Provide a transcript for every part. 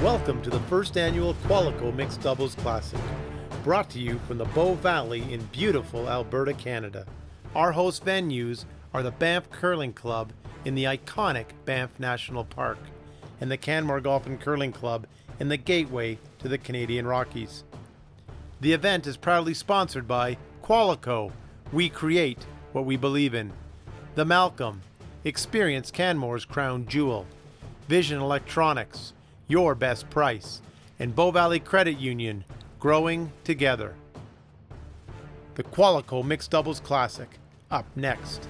Welcome to the first annual Qualico Mixed Doubles Classic, brought to you from the Bow Valley in beautiful Alberta, Canada. Our host venues are the Banff Curling Club in the iconic Banff National Park and the Canmore Golf and Curling Club in the gateway to the Canadian Rockies. The event is proudly sponsored by Qualico. We create what we believe in. The Malcolm. Experience Canmore's crown jewel. Vision Electronics. Your best price. And Bow Valley Credit Union. Growing together. The Qualico Mixed Doubles Classic. Up next.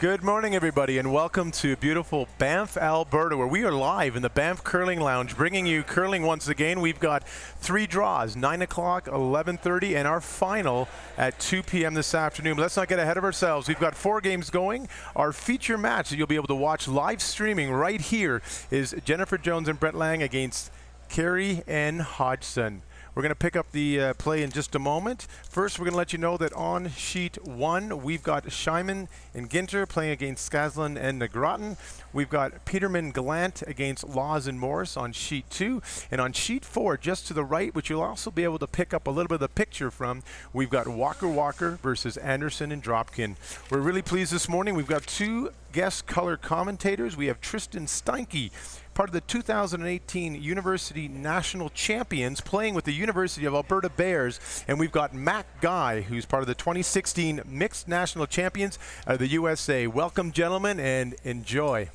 Good morning, everybody, and welcome to beautiful Banff, Alberta, where we are live in the Banff Curling Lounge, bringing you curling once again. We've got 3 draws, 9 o'clock, 11:30, and our final at 2 p.m. this afternoon. But let's not get ahead of ourselves. We've got 4 games going. Our feature match that you'll be able to watch live streaming right here is Jennifer Jones and Brett Laing against Carey and Hodgson. We're going to pick up the play in just a moment. First, we're going to let you know that on sheet 1, we've got Scheiman and Ginter playing against Skaslin and Nagratin. We've got Peterman Gallant against Laws and Morris on sheet 2. And on sheet 4, just to the right, which you'll also be able to pick up a little bit of the picture from, we've got Walker versus Anderson and Dropkin. We're really pleased this morning. We've got 2 guest color commentators. We have Tristan Steinke, part of the 2018 University National Champions, playing with the University of Alberta Bears. And we've got Matt Guy, who's part of the 2016 Mixed National Champions of the USA. Welcome, gentlemen, and enjoy.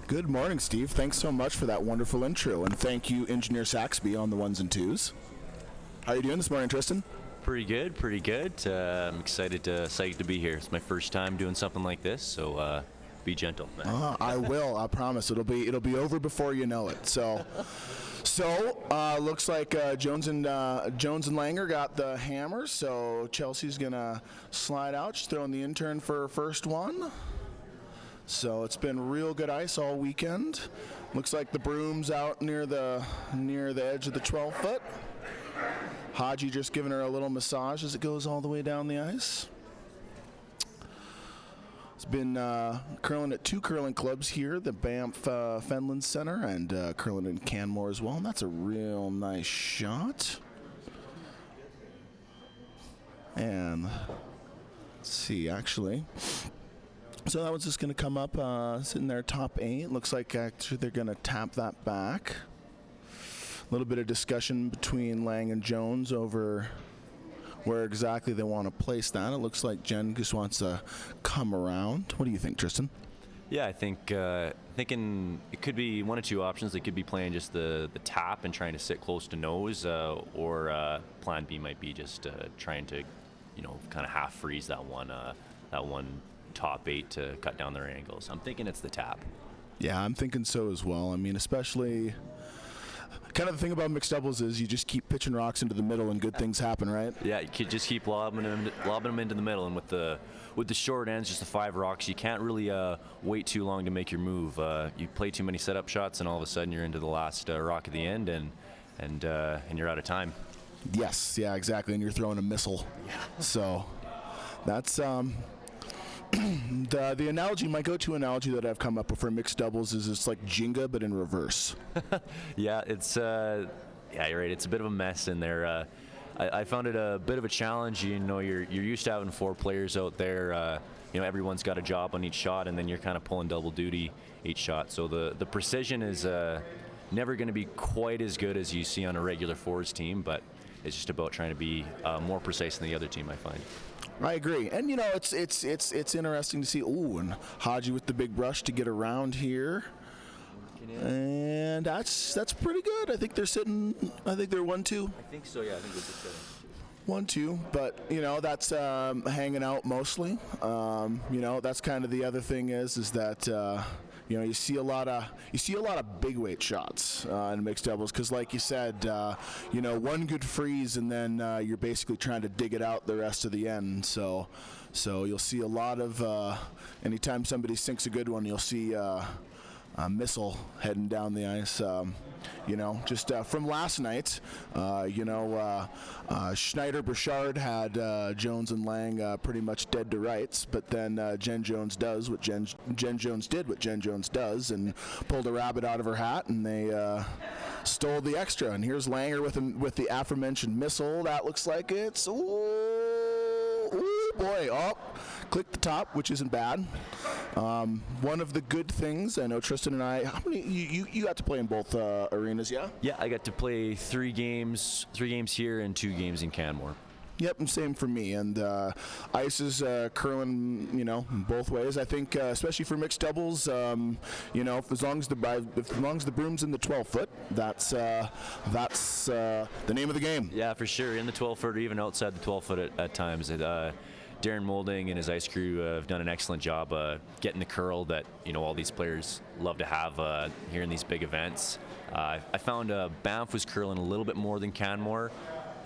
Good morning, Steve. Thanks so much for that wonderful intro. And thank you, Engineer Saxby, on the 1s and 2s. How are you doing this morning, Tristan? Pretty good. I'm excited to be here. It's my first time doing something like this, so be gentle. I will. I promise. It'll be over before you know it. So looks like Jones and Langer got the hammer. So Chelsea's gonna slide out. She's throwing the intern for her first one. So it's been real good ice all weekend. Looks like the broom's out near the edge of the 12-foot. Haji just giving her a little massage as it goes all the way down the ice. It's been curling at 2 curling clubs here, the Banff Fenland Center, and curling in Canmore as well. And that's a real nice shot. And let's see, actually. So that one's just going to come up, sitting there top 8. Looks like actually they're going to tap that back. A little bit of discussion between Laing and Jones over where exactly they want to place that. It looks like Jen just wants to come around. What do you think, Tristan? Yeah, I think thinking it could be one of 2 options. They could be playing just the tap and trying to sit close to nose, or plan B might be just trying to, kind of half freeze that one top 8 to cut down their angles. I'm thinking it's the tap. Yeah, I'm thinking so as well. I mean, especially kind of the thing about mixed doubles is you just keep pitching rocks into the middle and good things happen, right? Yeah, you could just keep lobbing them into the middle, and with the short ends, just the 5 rocks, you can't really wait too long to make your move. You play too many setup shots, and all of a sudden you're into the last rock at the end, and you're out of time. Yes, yeah, exactly, and you're throwing a missile. Yeah. So that's the analogy, my go-to analogy that I've come up with for mixed doubles is it's like Jenga but in reverse. Yeah, it's you're right. It's a bit of a mess in there. I found it a bit of a challenge. You're used to having 4 players out there. Everyone's got a job on each shot, and then you're kind of pulling double duty each shot. So the precision is never going to be quite as good as you see on a regular 4s team, but it's just about trying to be more precise than the other team, I find. I agree, and it's interesting to see. Ooh, and Haji with the big brush to get around here, and that's pretty good. I think they're sitting. I think they're 1-2. I think so. Yeah, I think they're just sitting. 1-2, but that's hanging out mostly. That's kind of the other thing is that you see a lot of big weight shots in mixed doubles because, like you said, one good freeze and then you're basically trying to dig it out the rest of the end. So you'll see a lot of anytime somebody sinks a good one, you'll see missile heading down the ice. Just from last night, Schneider Burchard had Jones and Laing pretty much dead to rights, but then Jen Jones does what Jen Jones did, what Jen Jones does, and pulled a rabbit out of her hat, and they stole the extra. And here's Langer with the aforementioned missile. That looks like it's boy, click the top, which isn't bad. One of the good things, I know Tristan and I, how many you got to play in both arenas, yeah? Yeah, I got to play 3 games here and 2 games in Canmore. Yep, and same for me. And ice is curling, both ways. I think, especially for mixed doubles, as long as the broom's in the 12-foot, that's the name of the game. Yeah, for sure. In the 12-foot or even outside the 12-foot at times. Darren Moulding and his ice crew have done an excellent job getting the curl that all these players love to have here in these big events. I found Banff was curling a little bit more than Canmore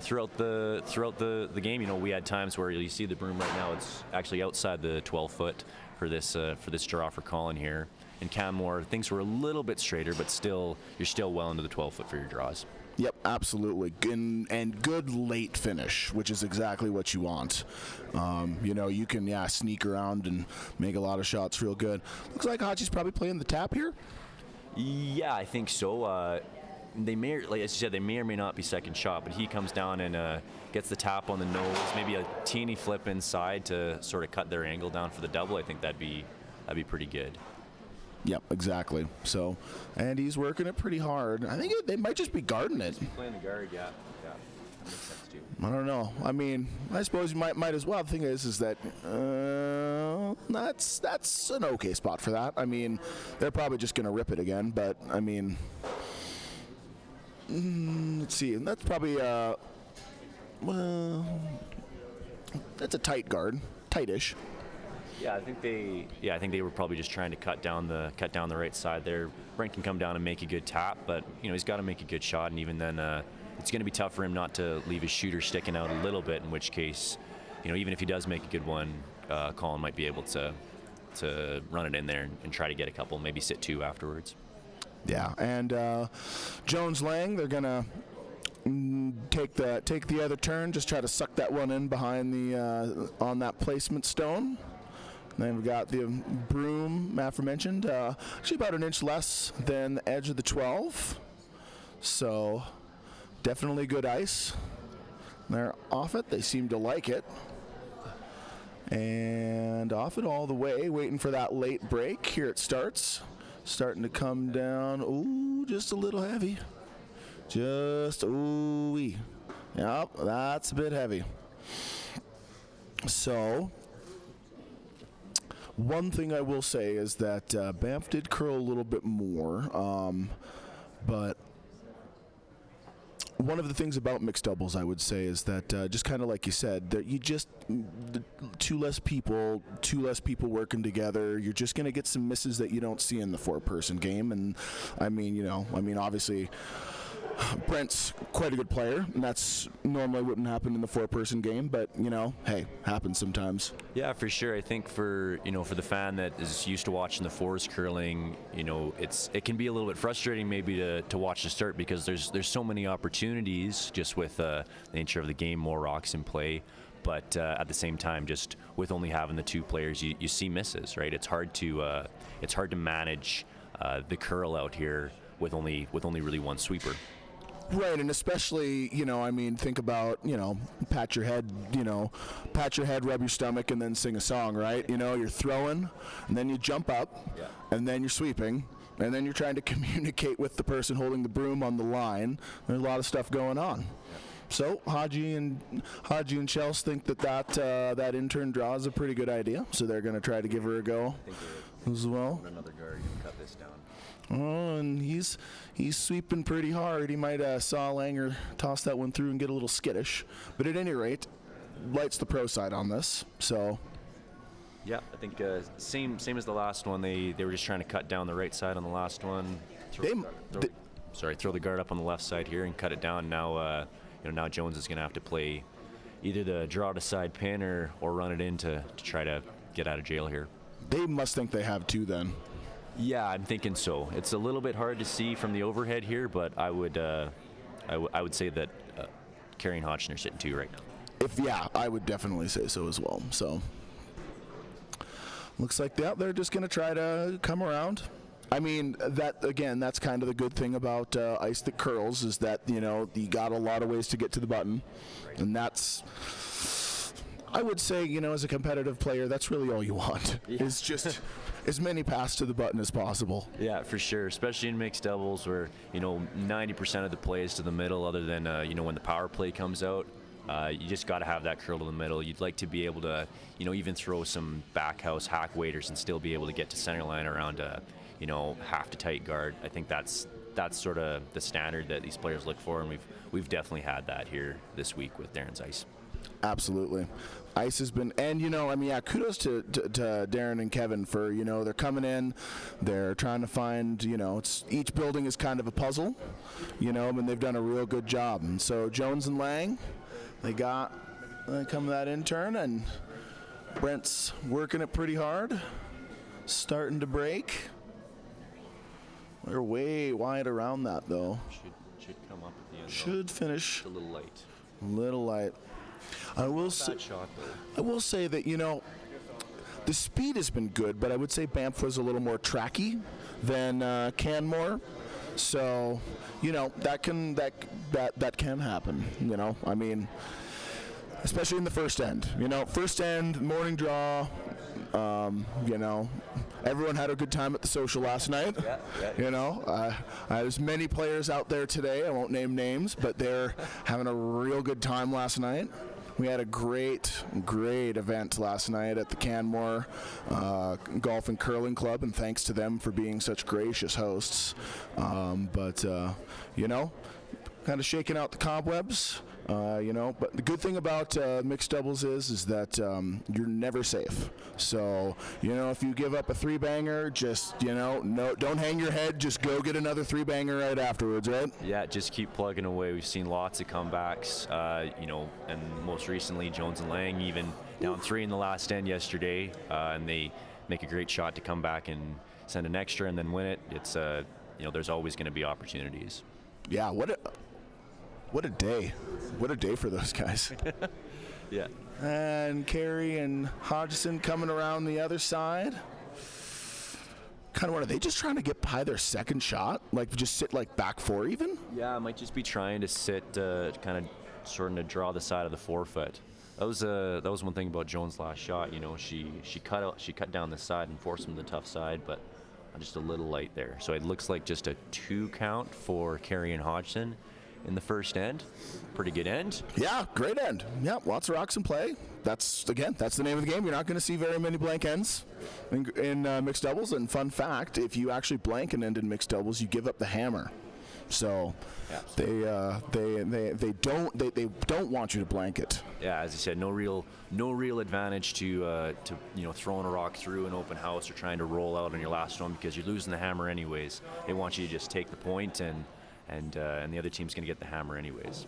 throughout the game. We had times where you see the broom right now; it's actually outside the 12-foot for this draw for Colin here. In Canmore, things were a little bit straighter, but you're still well into the 12-foot for your draws. Yep, absolutely. And good late finish, which is exactly what you want. You can sneak around and make a lot of shots real good. Looks like Hachi's probably playing the tap here. Yeah, I think so. They may, like as you said, they may or may not be second shot, but he comes down and gets the tap on the nose, maybe a teeny flip inside to sort of cut their angle down for the double. I think that'd be pretty good. Yep, exactly. So, and he's working it pretty hard. I think they might just be guarding it. Playing the guard, yeah. That makes sense too. I don't know. I mean, I suppose you might as well. The thing is that that's an okay spot for that. I mean, they're probably just going to rip it again. But I mean, let's see. That's probably that's a tight guard, tightish. Yeah, I think they were probably just trying to cut down the right side there. Brent can come down and make a good tap, but he's got to make a good shot, and even then it's going to be tough for him not to leave his shooter sticking out a little bit. In which case, even if he does make a good one, Colin might be able to run it in there and try to get a couple, maybe sit 2 afterwards. Yeah, and Jones Laing, they're gonna take the other turn, just try to suck that one in behind the on that placement stone. Then we've got the broom, aforementioned, actually about an inch less than the edge of the 12. So definitely good ice. They're off it. They seem to like it. And off it all the way, waiting for that late break. Here it starts. Starting to come down. Ooh, just a little heavy. Just, ooh-wee. Yep, that's a bit heavy. So, one thing I will say is that Banff did curl a little bit more, but one of the things about mixed doubles, I would say, is that just kind of like you said, that you just two less people working together. You're just going to get some misses that you don't see in the 4-person game. And I mean, obviously, Brent's quite a good player, and that's normally wouldn't happen in the 4-person game, but hey, happens sometimes. Yeah, for sure. I think for the fan that is used to watching the 4s curling, it can be a little bit frustrating maybe to watch the start, because there's so many opportunities just with the nature of the game, more rocks in play. But at the same time, just with only having the 2 players, you see misses, right? It's hard to manage the curl out here with only really one sweeper. Right, and especially, think about, pat your head, rub your stomach, and then sing a song, right? You're throwing, and then you jump up, yeah, and then you're sweeping, and then you're trying to communicate with the person holding the broom on the line. There's a lot of stuff going on. Yeah. So Haji and Chels think that intern draw is a pretty good idea, so they're going to try to give her a go as well. Another guard and cut this down. Oh, and he's sweeping pretty hard. He might saw Langer toss that one through and get a little skittish. But at any rate, lights the pro side on this. So. Yeah, I think same as the last one. They were just trying to cut down the right side on the last one. Throw the guard up on the left side here and cut it down. Now now Jones is going to have to play either the draw to side pin or run it in to try to get out of jail here. They must think they have 2 then. Yeah, I'm thinking so. It's a little bit hard to see from the overhead here, but I would say that Carey and Hodgson are sitting 2 right now. I would definitely say so as well. So looks like they're just going to try to come around. I mean, that's kind of the good thing about ice that curls is that, you got a lot of ways to get to the button. And that's, I would say, as a competitive player, that's really all you want is just as many pass to the button as possible. Yeah, for sure, especially in mixed doubles where, 90% of the play is to the middle other than, when the power play comes out. You just got to have that curl to the middle. You'd like to be able to, even throw some backhouse hack waders and still be able to get to center line around half to tight guard. I think that's sort of the standard that these players look for, and we've definitely had that here this week with Darren's ice. Absolutely. Ice has been, and kudos to Darren and Kevin for, they're coming in, they're trying to find, it's each building is kind of a puzzle, and they've done a real good job. And so Jones and Laing, they come that intern, and Brent's working it pretty hard, starting to break. They're way wide around that though. Should come up at the end. Should finish a little light. Little light. I will say that the speed has been good, but I would say Banff was a little more tracky than Canmore. So that can happen. I mean, especially in the first end. First end, morning draw. Everyone had a good time at the social last night. There's many players out there today. I won't name names, but they're having a real good time last night. We had a great event last night at the Canmore Golf and Curling Club, and thanks to them for being such gracious hosts. But kind of shaking out the cobwebs. But the good thing about mixed doubles is that you're never safe. So, if you give up a 3-banger, just, don't hang your head. Just go get another 3-banger right afterwards, right? Yeah, just keep plugging away. We've seen lots of comebacks, and most recently Jones and Laing even down 3 in the last end yesterday, and they make a great shot to come back and send an extra and then win it. It's, there's always going to be opportunities. Yeah, what a day. What a day for those guys. Yeah. And Carey and Hodgson coming around the other side. Kind of, what are they just trying to get by their second shot? Like, just sit like back 4 even? Yeah, I might just be trying to sit, kind of starting to draw the side of the 4-foot. That was one thing about Jones' last shot. She cut down the side and forced him to the tough side, but just a little light there. So it looks like just a 2 count for Carey and Hodgson in the first end. Pretty good end. Yeah, great end. Yeah, lots of rocks in play. That's the name of the game. You're not going to see very many blank ends in mixed doubles. And fun fact, if you actually blank an end in mixed doubles, you give up the hammer. So they don't want you to blank it. Yeah, as you said, no real advantage to throwing a rock through an open house or trying to roll out on your last one because you're losing the hammer anyways. They want you to just take the point and the other team's going to get the hammer anyways.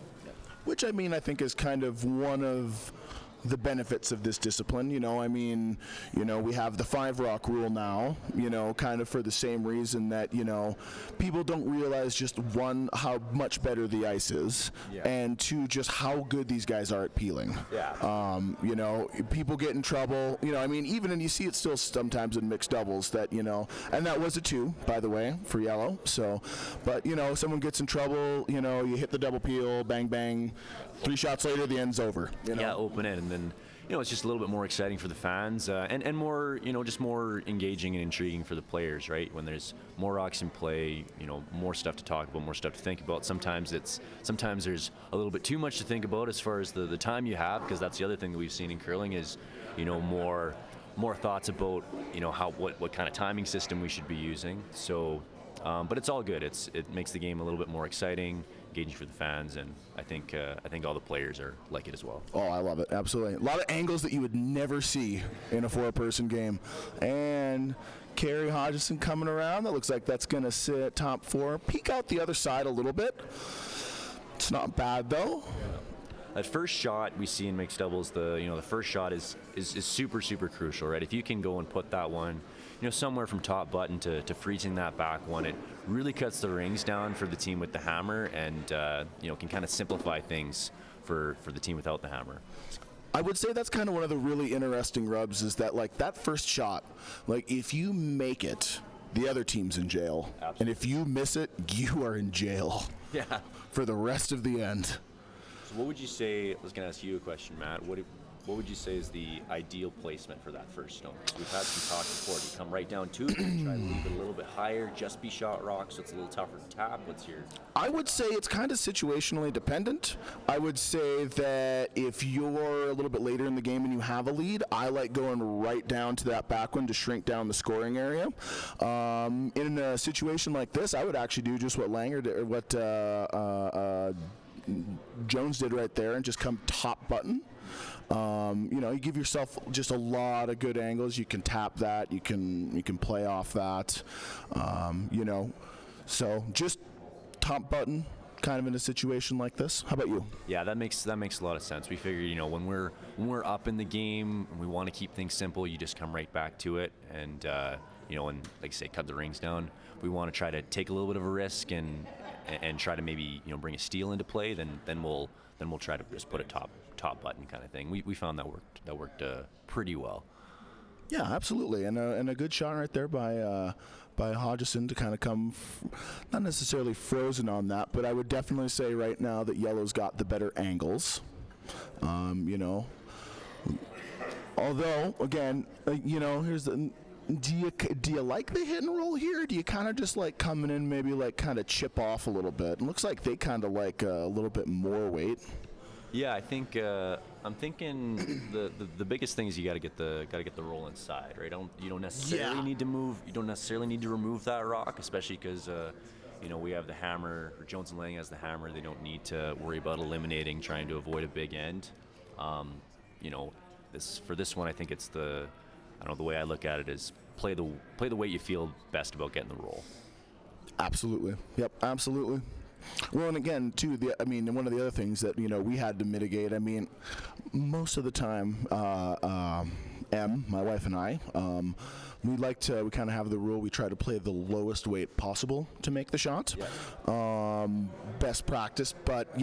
Which, I think is kind of one of the benefits of this discipline. We have the 5-rock rule now, kind of for the same reason that, people don't realize just one, how much better the ice is, and 2, just how good these guys are at peeling. Yeah. People get in trouble, even, and you see it still sometimes in mixed doubles that, and that was a 2, by the way, for yellow. So, but, someone gets in trouble, you hit the double peel, bang, bang, 3 shots later, the end's over. Yeah, open end, and then it's just a little bit more exciting for the fans, and more just more engaging and intriguing for the players, right? When there's more rocks in play, more stuff to talk about, more stuff to think about. Sometimes there's a little bit too much to think about as far as the time you have, because that's the other thing that we've seen in curling is more thoughts about what kind of timing system we should be using. So, but it's all good. It makes the game a little bit more exciting, engaging for the fans, and I think all the players are like it as well. Oh, I love it. Absolutely. A lot of angles that you would never see in a 4-person game. And Carey Hodgson coming around. That looks like that's going to sit top 4. Peek out the other side a little bit. It's not bad, though. that first shot we see in mixed doubles, the first shot is super crucial, right? If you can go and put that one, somewhere from top button to freezing that back one, it really cuts the rings down for the team with the hammer, and can kind of simplify things for the team without the hammer. I would say that's kind of one of the really interesting rubs, is that like that first shot, like if you make it, the other team's in jail. Absolutely. And if you miss it, you are in jail. Yeah. For the rest of the end. So what would you say, I was going to ask you a question, Matt, what would you say is the ideal placement for that first stone? We've had some talk before. Do you come right down to it, try to leave it a little bit higher, just be shot rock so it's a little tougher to tap? What's your... I would say it's kind of situationally dependent. I would say that if you're a little bit later in the game and you have a lead, I like going right down to that back one to shrink down the scoring area. In a situation like this, I would actually do just what Langer did, or what Jones did right there, and just come top button. You give yourself just a lot of good angles. You can tap that. You can play off that. So just top button, kind of in a situation like this. How about you? Yeah, that makes a lot of sense. We figure, when we're up in the game and we want to keep things simple, you just come right back to it, and and like I say, cut the rings down. We want to try to take a little bit of a risk and try to maybe bring a steal into play. Then we'll try to just put a top button kind of thing. We found that worked pretty well. Yeah, absolutely, and a good shot right there by Hodgson to kind of come, not necessarily frozen on that, but I would definitely say right now that yellow's got the better angles. Although again, here's the. Do you like the hit and roll here? Or do you kind of just like coming in, maybe like kind of chip off a little bit? It looks like they kind of like a little bit more weight. Yeah, I think I'm thinking the biggest thing is you got to get the roll inside, right? You don't necessarily need to move. You don't necessarily need to remove that rock, especially because we have the hammer. Or Jones and Laing has the hammer. They don't need to worry about eliminating, trying to avoid a big end. This one, I think it's the way I look at it is play the way you feel best about getting the roll. Absolutely. Yep. Absolutely. Well, and again, too, one of the other things that, we had to mitigate, most of the time, my wife and I, we kind of have the rule, we try to play the lowest weight possible to make the shot. Yeah. Best practice, but,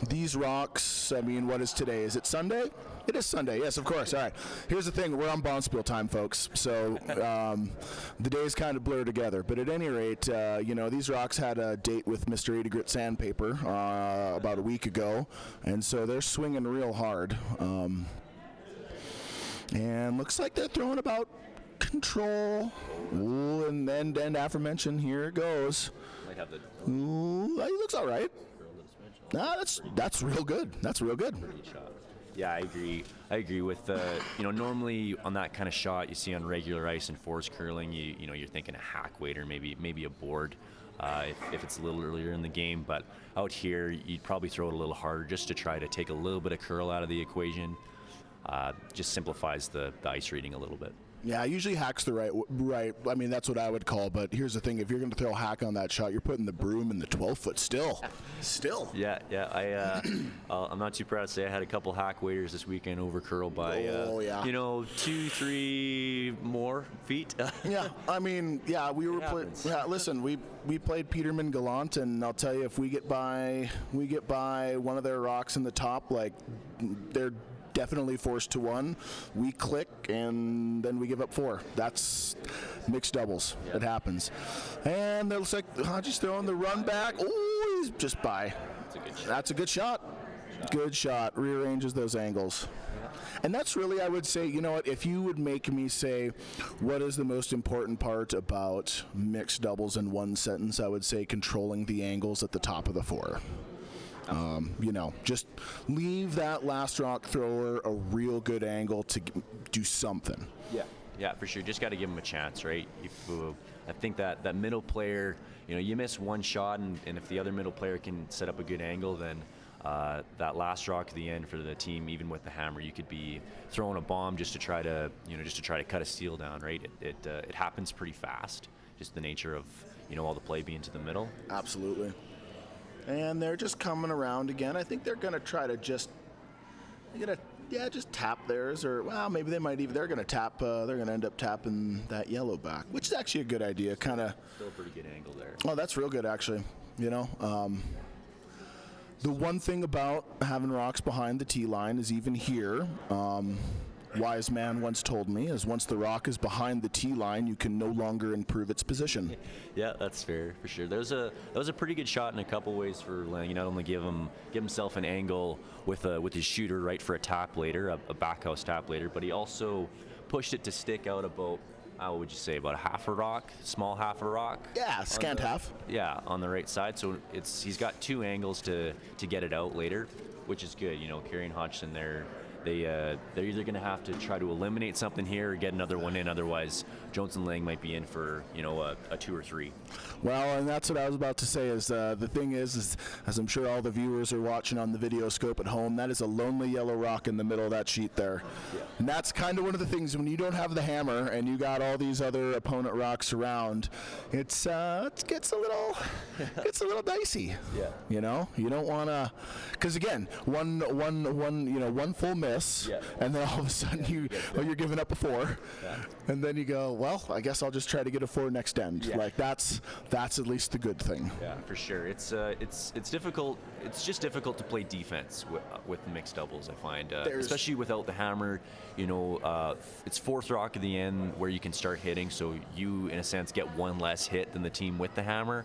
these rocks, what is today? Is it Sunday? It is Sunday, yes, of course. All right. Here's the thing. We're on Bonspiel time, folks, so the days kind of blur together. But at any rate, these rocks had a date with Mr. 80 Grit Sandpaper about a week ago, and so they're swinging real hard. And looks like they're throwing about control. Ooh, and then aforementioned, here it goes. Might have the... Ooh, he looks all right. Nah, that's real good. That's real good. Pretty good shot. Yeah, I agree with normally on that kind of shot you see on regular ice and forced curling, you're thinking a hack weight or maybe a board if it's a little earlier in the game. But out here, you'd probably throw it a little harder just to try to take a little bit of curl out of the equation. Just simplifies the ice reading a little bit. Yeah, usually hack's the right. That's what I would call. But here's the thing: if you're going to throw a hack on that shot, you're putting the broom in the 12-foot still. Yeah. I'm not too proud to say I had a couple hack waiters this weekend over curl by 2-3 more feet. Yeah, we were playing. Yeah, listen, we played Peterman Gallant, and I'll tell you, if we get by one of their rocks in the top, like they're definitely forced to one. We click and then we give up 4. That's mixed doubles. Yeah. It happens. And it looks like Hodgie's throwing the run back. Oh, he's just by. That's a good shot. Good shot. Rearranges those angles. And that's really, I would say, if you would make me say what is the most important part about mixed doubles in one sentence, I would say controlling the angles at the top of the 4. Just leave that last rock thrower a real good angle to do something. Yeah, for sure. Just got to give him a chance, right? I think that middle player, you miss one shot, and if the other middle player can set up a good angle, then that last rock at the end for the team, even with the hammer, you could be throwing a bomb just to try to cut a steal down, right? It happens pretty fast, just the nature of all the play being to the middle. Absolutely. And they're just coming around again. I think they're going to try to just tap theirs, or well, maybe they're going to tap. They're going to end up tapping that yellow back, which is actually a good idea. Kind of. Still a pretty good angle there. Oh, that's real good, actually. The one thing about having rocks behind the tee line is even here. Wise man once told me is once the rock is behind the tee line, you can no longer improve its position. Yeah, that's fair for sure. That was a pretty good shot in a couple ways for Laing. You not only give himself an angle with his shooter right for a tap later, a backhouse tap later, but he also pushed it to stick out about, what would you say, about a half a rock, small half a rock. Yeah, scant half. Yeah, on the right side. So he's got two angles to get it out later, which is good. Carey and Hodgson, they're either going to have to try to eliminate something here or get another one in. Otherwise, Jones and Laing might be in for a 2 or 3. Well, and that's what I was about to say. Is the thing is, as I'm sure all the viewers are watching on the video scope at home, that is a lonely yellow rock in the middle of that sheet there. Yeah. And that's kind of one of the things when you don't have the hammer and you got all these other opponent rocks around, it gets a little dicey. Yeah. You don't want to, because again, one full miss. Yeah. And then all of a sudden you're giving up a 4, and then you go, well, I guess I'll just try to get a 4 next end. Yeah. Like that's at least the good thing. Yeah, for sure. It's difficult. It's just difficult to play defense with mixed doubles. I find, especially without the hammer. It's 4th rock at the end where you can start hitting, so you in a sense get one less hit than the team with the hammer.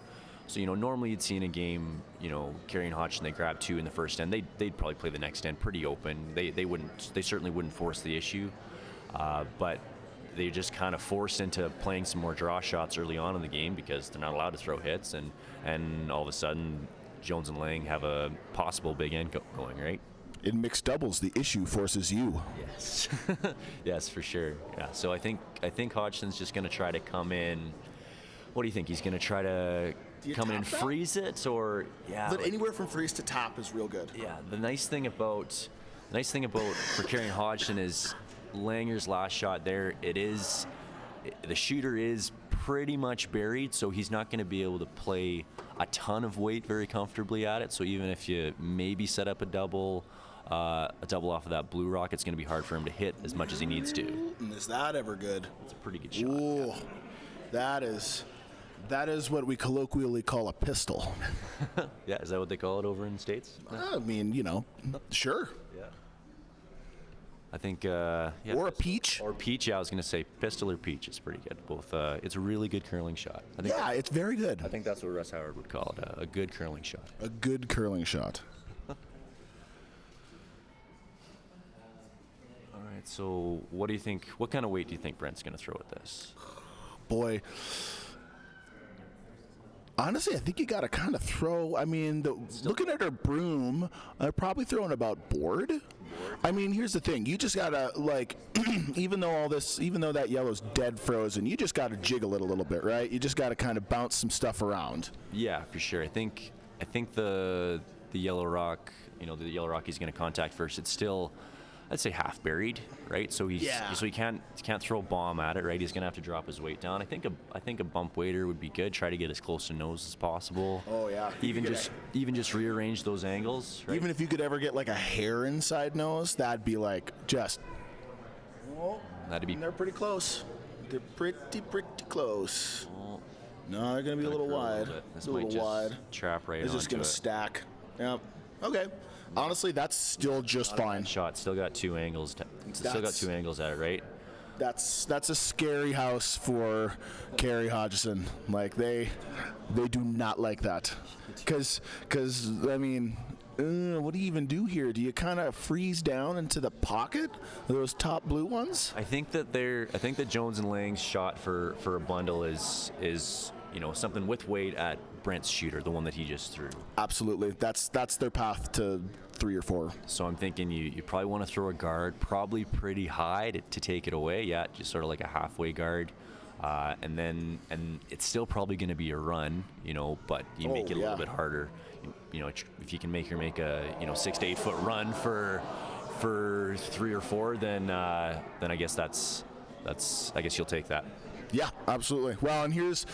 So, normally you'd see in a game, Carey and Hodgson, they grab 2 in the first end. They'd probably play the next end pretty open. They certainly wouldn't force the issue, but they just kind of forced into playing some more draw shots early on in the game because they're not allowed to throw hits, and all of a sudden, Jones and Laing have a possible big end going, right? In mixed doubles, the issue forces you. Yes, yes, for sure. Yeah. So I think Hodgson's just going to try to come in. What do you think? He's going to try to come in and freeze it, or But anywhere from freeze to tap is real good. Yeah. The nice thing about for Carey and Hodgson is Langer's last shot there. The shooter is pretty much buried, so he's not going to be able to play a ton of weight very comfortably at it. So even if you maybe set up a double off of that blue rock, it's going to be hard for him to hit as much as he needs to. Is that ever good? It's a pretty good shot. Ooh, that is what we colloquially call a pistol. Yeah, is that what they call it over in the States? I mean, sure. Yeah. I think, Or a peach. Or peach, yeah, I was going to say pistol or peach is pretty good. Both, it's a really good curling shot. It's very good. I think that's what Russ Howard would call it, a good curling shot. A good curling shot. All right, so what kind of weight do you think Brent's going to throw at this? Boy. Honestly, I think you got to kind of throw. I mean, looking at her broom, they're probably throwing about board. I mean, here's the thing: you just gotta even though that yellow's dead frozen, you just gotta jiggle it a little bit, right? You just gotta kind of bounce some stuff around. Yeah, for sure. I think the yellow rock, the yellow rock he's going to contact first. It's still, I'd say, half buried, right? So he can't throw a bomb at it, right? He's gonna have to drop his weight down. I think a bump waiter would be good. Try to get as close to nose as possible. Oh yeah. Even just rearrange those angles. Right? Even if you could ever get like a hair inside nose, that'd be like just. Oh, they're pretty close. They're pretty close. Oh, no, they're gonna be a little wide. This might just trap right. It's just gonna stack. Yep. Okay. Honestly, that's still just fine. Shot still got 2 angles. Still got 2 angles at it, right? That's a scary house for Carey Hodgson. Like they do not like that, because I mean, what do you even do here? Do you kind of freeze down into the pocket of those top blue ones? I think that Jones and Laing's shot for a bundle is something with weight at Brent's shooter, the one that he just threw. Absolutely. That's their path to 3 or 4. So I'm thinking you probably want to throw a guard probably pretty high to take it away. Yeah, just sort of like a halfway guard. And it's still probably going to be a run, but you make it a little bit harder. If you can make a 6 to 8 foot run for 3 or 4, then I guess I guess you'll take that. Yeah, absolutely. Well, and here's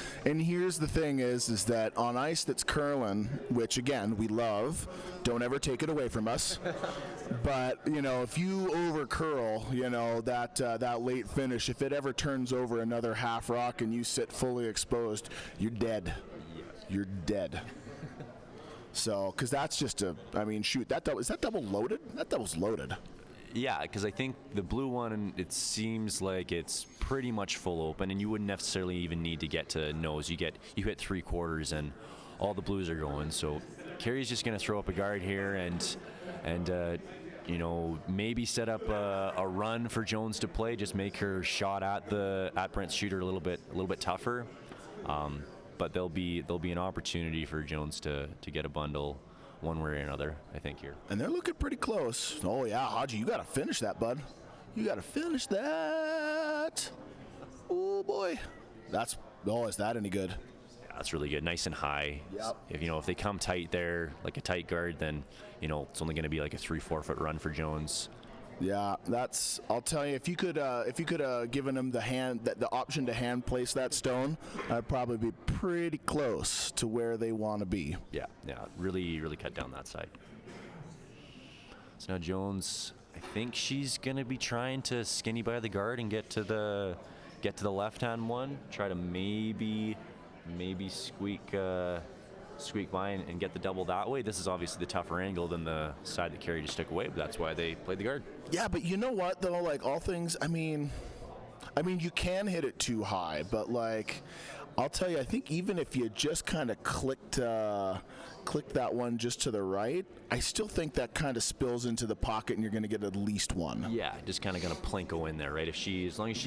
the thing is that on ice that's curling, which again we love, don't ever take it away from us. But if you over curl, that late finish, if it ever turns over another half rock and you sit fully exposed, you're dead. You're dead. So, because that's just shoot, is that double loaded? That double's loaded. Yeah, because I think the blue one, it seems like it's pretty much full open, and you wouldn't necessarily even need to get to nose. You hit 3/4, and all the blues are going. So Carey's just going to throw up a guard here, and maybe set up a run for Jones to play. Just make her shot at Brent's shooter a little bit tougher. But there'll be an opportunity for Jones to get a bundle one way or another, I think, here. And they're looking pretty close. Oh, yeah, Hodgie, you got to finish that, bud. You got to finish that. Oh, boy. Is that any good? Yeah, that's really good. Nice and high. Yep. If they come tight there, like a tight guard, then, it's only going to be like a 3-4 foot run for Jones. Yeah, I'll tell you, if you could given him the option to hand place that stone, I'd probably be pretty close to where they want to be. Yeah, really, really cut down that side. So now Jones, I think she's gonna be trying to skinny by the guard and get to the left-hand one. Try to maybe squeak by and get the double that way. This is obviously the tougher angle than the side that Carey just took away, but that's why they played the guard. Yeah, but you know what, though? Like, all things, I mean, you can hit it too high, but, like, I'll tell you, I think even if you just kind of clicked that one just to the right, I still think that kind of spills into the pocket and you're going to get at least one. Yeah, just kind of going to plinko in there, right? As long as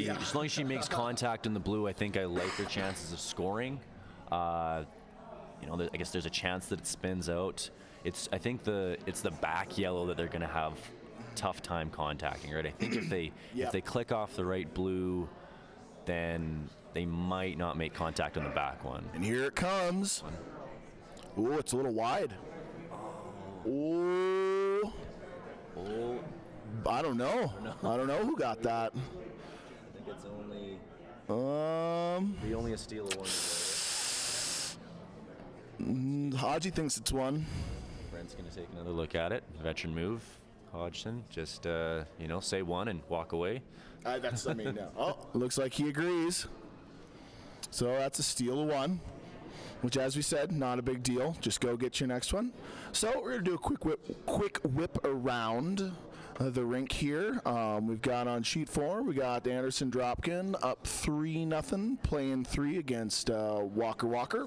she makes contact in the blue, I think I like her chances of scoring. I guess there's a chance that it spins out. I think it's the back yellow that they're going to have tough time contacting, right? I think if they click off the right blue, then they might not make contact on the back one. And here it comes. Ooh, it's a little wide. Ooh. Oh. I don't know. I don't know who got that. I think it's only a steal of one. Hodgie thinks it's one. Brent's going to take another look at it. Veteran move. Hodgson, just, say one and walk away. No. Oh, looks like he agrees. So that's a steal of one, which, as we said, not a big deal. Just go get your next one. So we're going to do a quick whip around the rink here. We've got on sheet 4, we got Anderson Dropkin up 3-0, playing 3 against Walker.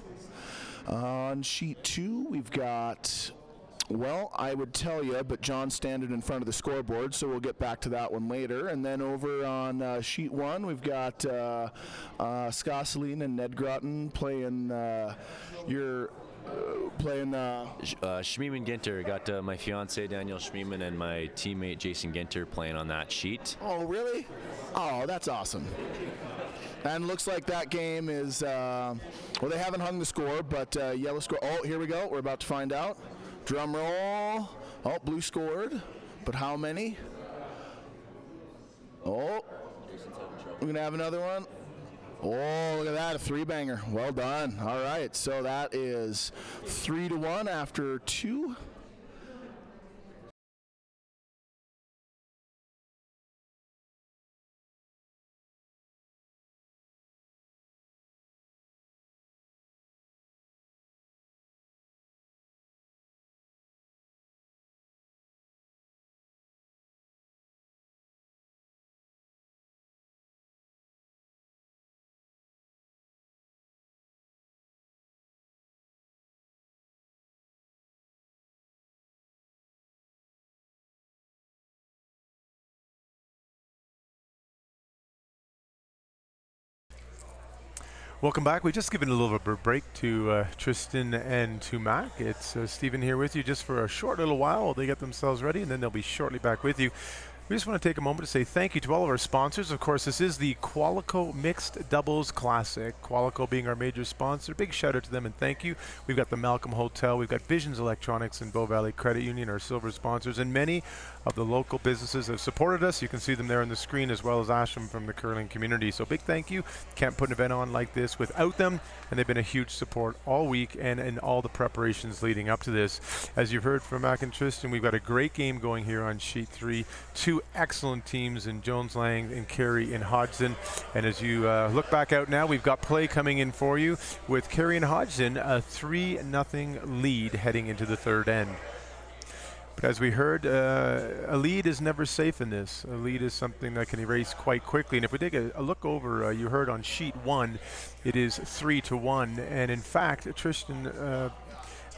On sheet 2, we've got, well, I would tell you, but John's standing in front of the scoreboard, so we'll get back to that one later. And then over on sheet 1, we've got Skosselin and Ned Grotten playing Schmiemann Ginter. Got my fiance Danielle Schmiemann and my teammate Jason Ginter playing on that sheet. Oh, really? Oh, that's awesome. And looks like that game is, they haven't hung the score, but yellow score. Oh, here we go. We're about to find out. Drum roll. Oh, blue scored. But how many? Oh, we're going to have another one. Oh, look at that, a 3-banger. Well done. All right, so that is 3-1 after 2. Welcome back. We've just given a little bit of a break to Tristan and to Mac. It's Stephen here with you just for a short little while while they get themselves ready, and then they'll be shortly back with you. We just want to take a moment to say thank you to all of our sponsors. Of course, this is the Qualico Mixed Doubles Classic. Qualico being our major sponsor. Big shout out to them and thank you. We've got the Malcolm Hotel. We've got Visions Electronics and Bow Valley Credit Union, our silver sponsors, and many of the local businesses have supported us. You can see them there on the screen, as well as Asham from the curling community. So big thank you. Can't put an event on like this without them, and they've been a huge support all week and in all the preparations leading up to this. As you've heard from Mac and Tristan, we've got a great game going here on sheet 3. Two excellent teams in Jones, Laing, and Carey and Hodgson. And as you look back out now, we've got play coming in for you with Carey and Hodgson, a 3-0 lead heading into the third end. But as we heard, a lead is never safe in this. A lead is something that can erase quite quickly. And if we take a look over, you heard on sheet 1, it is 3-1. And in fact, Tristan,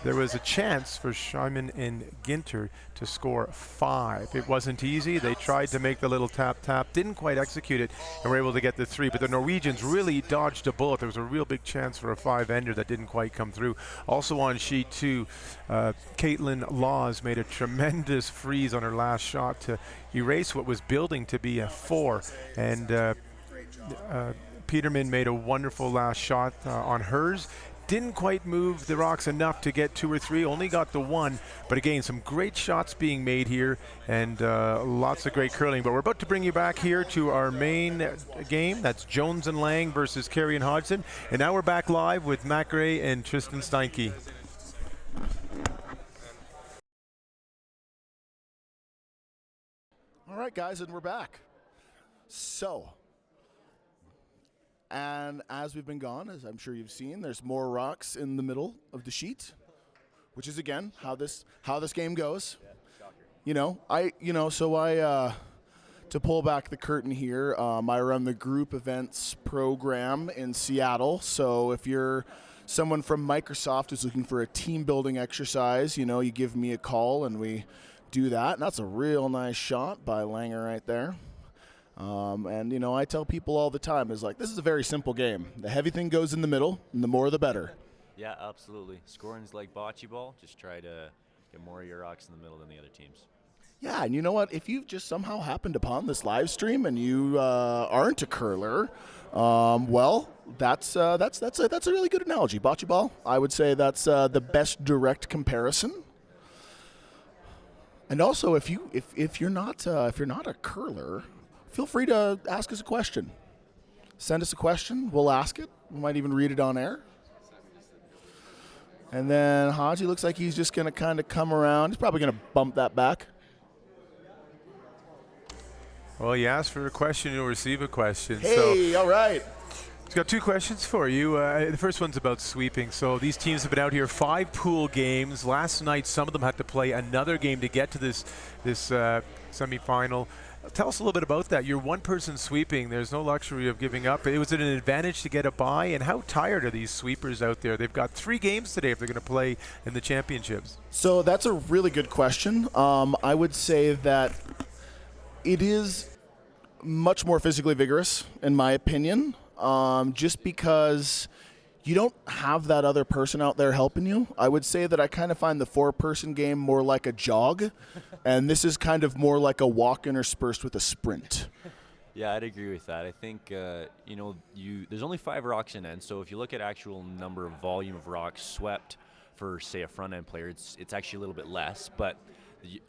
there was a chance for Scheinman and Ginter to score 5. It wasn't easy. They tried to make the little tap, didn't quite execute it, and were able to get the 3. But the Norwegians really dodged a bullet. There was a real big chance for a 5-ender that didn't quite come through. Also on sheet 2, Caitlin Laws made a tremendous freeze on her last shot to erase what was building to be a 4. And Peterman made a wonderful last shot on hers. Didn't quite move the rocks enough to get 2 or 3, only got the 1. But again, some great shots being made here and lots of great curling. But we're about to bring you back here to our main game. That's Jones and Laing versus Carey and Hodgson. And now we're back live with Mac Gray and Tristan Steinke. All right, guys, and we're back. So, and as we've been gone, as I'm sure you've seen, there's more rocks in the middle of the sheet, which is again how this game goes. To pull back the curtain here, I run the group events program in Seattle. So if you're someone from Microsoft who's looking for a team building exercise, you give me a call and we do that. And that's a real nice shot by Langer right there. I tell people all the time, this is a very simple game. The heavy thing goes in the middle, and the more the better. Yeah, absolutely. Scoring's like bocce ball. Just try to get more of your rocks in the middle than the other teams. Yeah, and you know what? If you've just somehow happened upon this live stream and you aren't a curler, that's a really good analogy. Bocce ball, I would say that's the best direct comparison. And also, if you're not a curler, feel free to ask us a question. Send us a question. We'll ask it. We might even read it on air. And then Haji looks like he's just going to kind of come around. He's probably going to bump that back. Well, you ask for a question, you'll receive a question. Hey, all right. He's got 2 questions for you. The first one's about sweeping. So these teams have been out here 5 pool games. Last night, some of them had to play another game to get to this semifinal. Tell us a little bit about that. You're one person sweeping. There's no luxury of giving up. Was it an advantage to get a bye? And how tired are these sweepers out there? They've got 3 games today if they're going to play in the championships. So that's a really good question. I would say that it is much more physically vigorous, in my opinion, just because you don't have that other person out there helping you. I would say that I kind of find the 4-person game more like a jog, and this is kind of more like a walk interspersed with a sprint. Yeah, I'd agree with that. I think, there's only 5 rocks in end, so if you look at actual number of volume of rocks swept for, say, a front-end player, it's actually a little bit less, but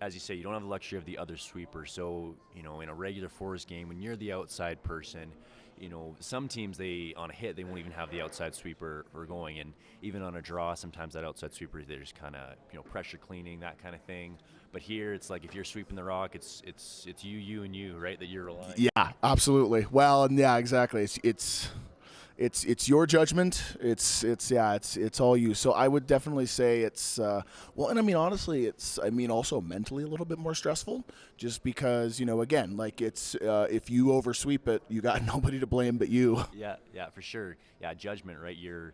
as you say, you don't have the luxury of the other sweeper. So, in a regular 4s game, when you're the outside person, some teams, on a hit, they won't even have the outside sweeper for going. And even on a draw, sometimes that outside sweeper, they're just kind of, pressure cleaning, that kind of thing. But here, it's like if you're sweeping the rock, it's you, and you, right, that you're relying. Yeah, absolutely. Well, and yeah, exactly. It's your judgment. It's all you. So I would definitely say it's and I mean honestly, it's also mentally a little bit more stressful, just because again, like it's if you oversweep it, you got nobody to blame but you. Yeah, for sure. Yeah, judgment, right? You're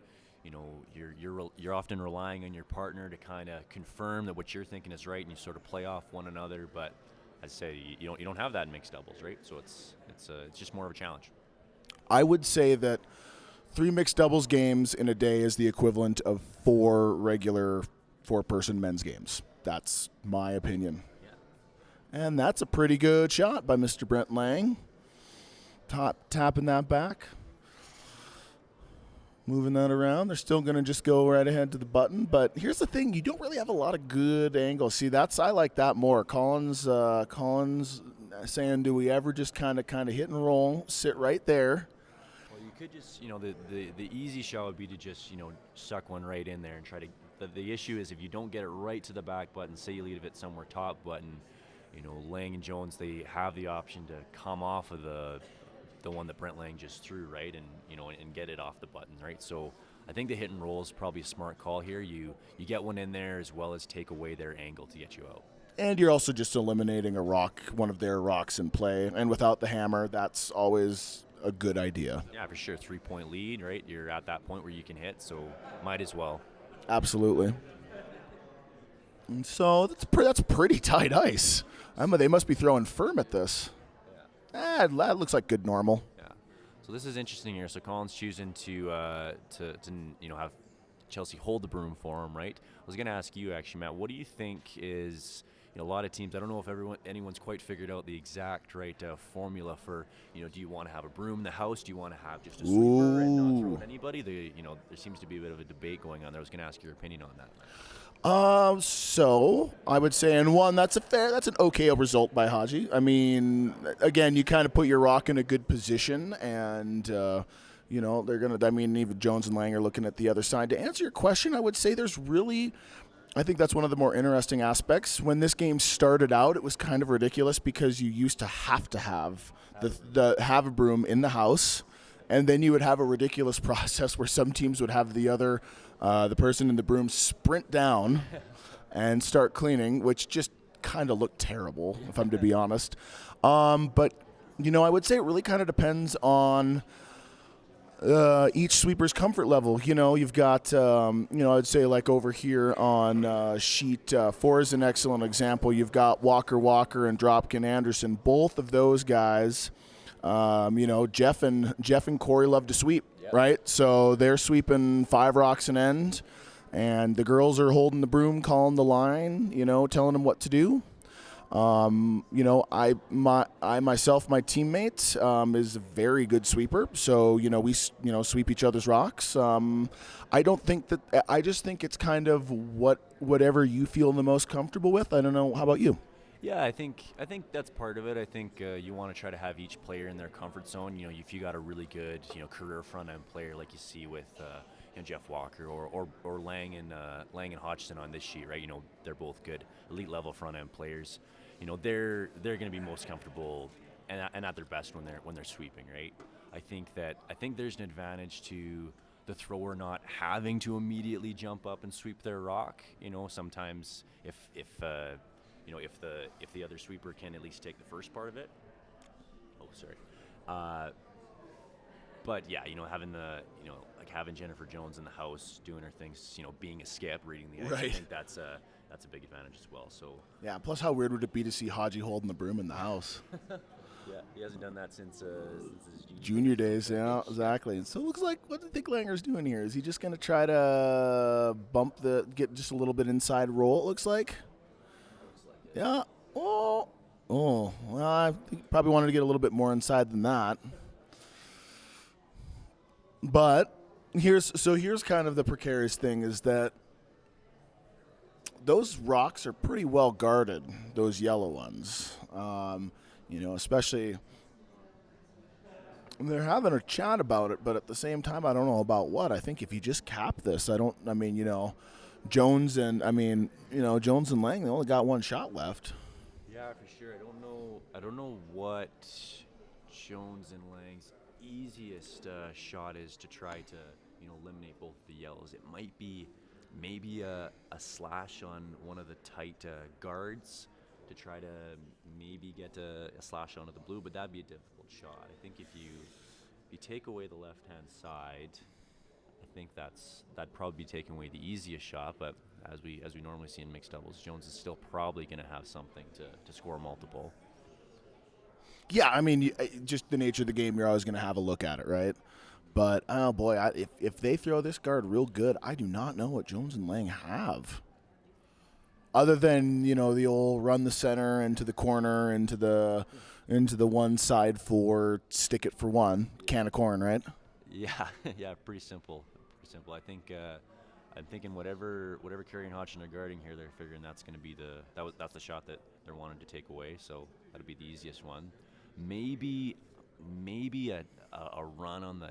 often relying on your partner to kind of confirm that what you're thinking is right, and you sort of play off one another. But as I say, you don't have that in mixed doubles, right? So it's just more of a challenge. I would say that 3 mixed doubles games in a day is the equivalent of 4 regular 4-person men's games. That's my opinion. And that's a pretty good shot by Mr. Brent Laing. Tapping that back. Moving that around. They're still going to just go right ahead to the button. But here's the thing. You don't really have a lot of good angles. See, I like that more. Collins saying, do we ever just kind of hit and roll, sit right there. Well, you could just, the easy shot would be to just, suck one right in there and try to. The issue is if you don't get it right to the back button, say you leave it somewhere top button, Laing and Jones, they have the option to come off of the one that Brent Laing just threw, right, and and get it off the button, right? So I think the hit and roll is probably a smart call here. You get one in there as well as take away their angle to get you out. And you're also just eliminating a rock, one of their rocks in play. And without the hammer, that's always a good idea. Yeah, for sure. 3-point lead, right? You're at that point where you can hit, so might as well. Absolutely. And so that's pretty tight ice. They must be throwing firm at this. Yeah. That looks like good normal. Yeah. So this is interesting here. So Collins choosing to have Chelsea hold the broom for him, right? I was going to ask you actually, Matt. What do you think is a lot of teams? I don't know if anyone's quite figured out the exact right formula for do you want to have a broom in the house? Do you want to have just a sweeper and not throw at anybody? There seems to be a bit of a debate going on there. I was going to ask your opinion on that. So I would say in one, that's an okay result by Haji. I mean, again, you kind of put your rock in a good position, and they're gonna. I mean, even Jones and Laing are looking at the other side. To answer your question, I would say I think that's one of the more interesting aspects. When this game started out, it was kind of ridiculous because you used to have have a broom in the house, and then you would have a ridiculous process where some teams would have the person in the broom sprint down and start cleaning, which just kind of looked terrible, if I'm to be honest. But I would say it really kind of depends on each sweeper's comfort level. You've got, I'd say like over here on sheet 4 is an excellent example. You've got Walker and Dropkin Anderson. Both of those guys, Jeff and Corey love to sweep, right? So they're sweeping 5 rocks an end, and the girls are holding the broom, calling the line, telling them what to do. I myself, my teammate, is a very good sweeper. So, we, sweep each other's rocks. I just think it's kind of whatever you feel the most comfortable with. I don't know. How about you? Yeah, I think that's part of it. I think you want to try to have each player in their comfort zone. If you got a really good, career front end player like you see with Jeff Walker or Laing and Hodgson on this sheet, right? They're both good elite level front end players. They're going to be most comfortable and at their best when they're sweeping, right? I think there's an advantage to the thrower not having to immediately jump up and sweep their rock. Sometimes if the other sweeper can at least take the first part of it. Oh, sorry. But yeah, having Jennifer Jones in the house doing her things, being a skip, reading the ice. Right. I think that's a big advantage as well. So yeah. Plus, how weird would it be to see Haji holding the broom in the house? Yeah, he hasn't done that since his junior days. Yeah, exactly. And so it looks like, what do you think Langer's doing here? Is he just going to try to get just a little bit inside roll? It looks like. Yeah. Oh. Well, I think probably wanted to get a little bit more inside than that. But here's kind of the precarious thing is that those rocks are pretty well guarded, those yellow ones. Especially they're having a chat about it, but at the same time, I don't know about what. I think if you just cap this, Jones and Laing, they only got one shot left. Yeah, for sure. I don't know what Jones and Lang's easiest shot is to try to eliminate both the yellows. It might be maybe a slash on one of the tight guards to try to maybe get a slash onto the blue, but that'd be a difficult shot. I think if you take away the left-hand side, I think that'd probably be taking away the easiest shot. But as we normally see in mixed doubles, Jones is still probably going to have something to score multiple. Yeah, just the nature of the game, you're always going to have a look at it, right? But, oh boy, if they throw this guard real good, I do not know what Jones and Laing have. other than, you know, the old run the center into the corner, into the one side for stick it for one, can of corn, right? Yeah, yeah, pretty simple. Pretty simple. I think I'm thinking whatever Carey and Hodgson are guarding here, they're figuring that's going to be that's the shot that they're wanting to take away. So that'll be the easiest one. Maybe a run on the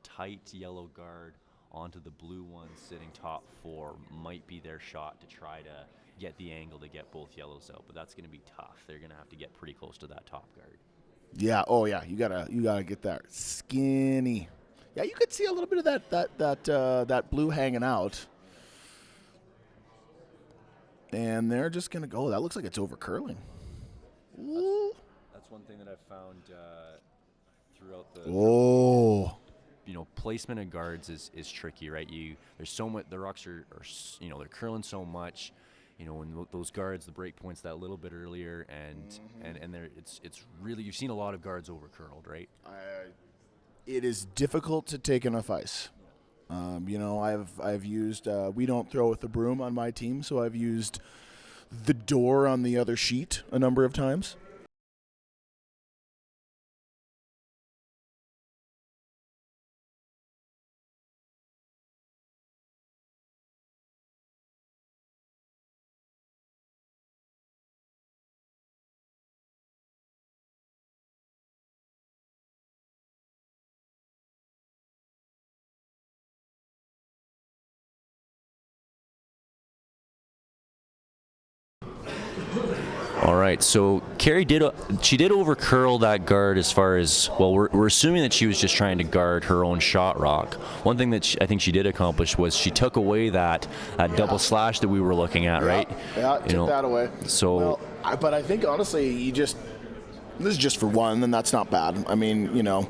tight yellow guard onto the blue one sitting top 4 might be their shot to try to get the angle to get both yellows out, but that's going to be tough. They're going to have to get pretty close to that top guard. Yeah. Oh yeah. You gotta get that skinny. Yeah, you could see a little bit of that blue hanging out. And they're just gonna go. That looks like it's over curling. That's one thing that I've found throughout the. Oh. You know, placement of guards is tricky, right? There's so much. The rocks are they're curling so much. You know, when those guards, the break points that little bit earlier, and it's really, you've seen a lot of guards over curled, right? It is difficult to take enough ice. You know, I've used. We don't throw with the broom on my team, so I've used the door on the other sheet a number of times. All right, so Carey did over curl that guard as far as, well, we're assuming that she was just trying to guard her own shot rock. One thing that I think she did accomplish was she took away that double slash that we were looking at, right? Yeah, took that away. So, but I think honestly, this is just for one, and that's not bad. I mean, you know,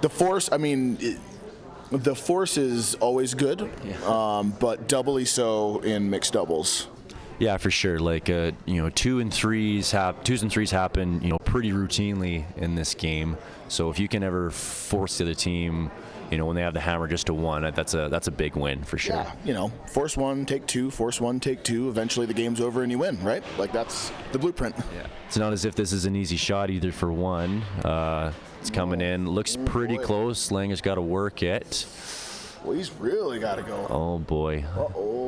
the force. I mean, the force is always good, but doubly so in mixed doubles. Yeah, for sure. Like, twos and threes happen, pretty routinely in this game. So if you can ever force the other team, when they have the hammer just to one, that's a big win for sure. Yeah, force one, take two, force one, take two. Eventually the game's over and you win, right? Like, that's the blueprint. Yeah. It's not as if this is an easy shot either for one. It's coming in. Looks pretty close. Laing has got to work it. Well, he's really got to go. Oh, boy. Uh-oh.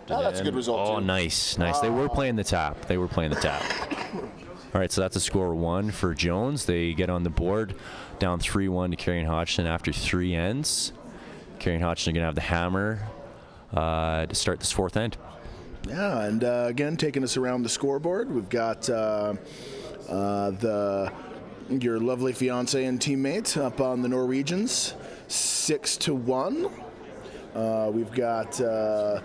That's a good result. Oh, too. Nice. They were playing the tap. All right, so that's a score 1 for Jones. They get on the board, down 3-1 to Carey and Hodgson after 3 ends. Carey and Hodgson are going to have the hammer to start this 4th end. Yeah, and again, taking us around the scoreboard, we've got your lovely fiance and teammate up on the Norwegians, 6-1. We've got the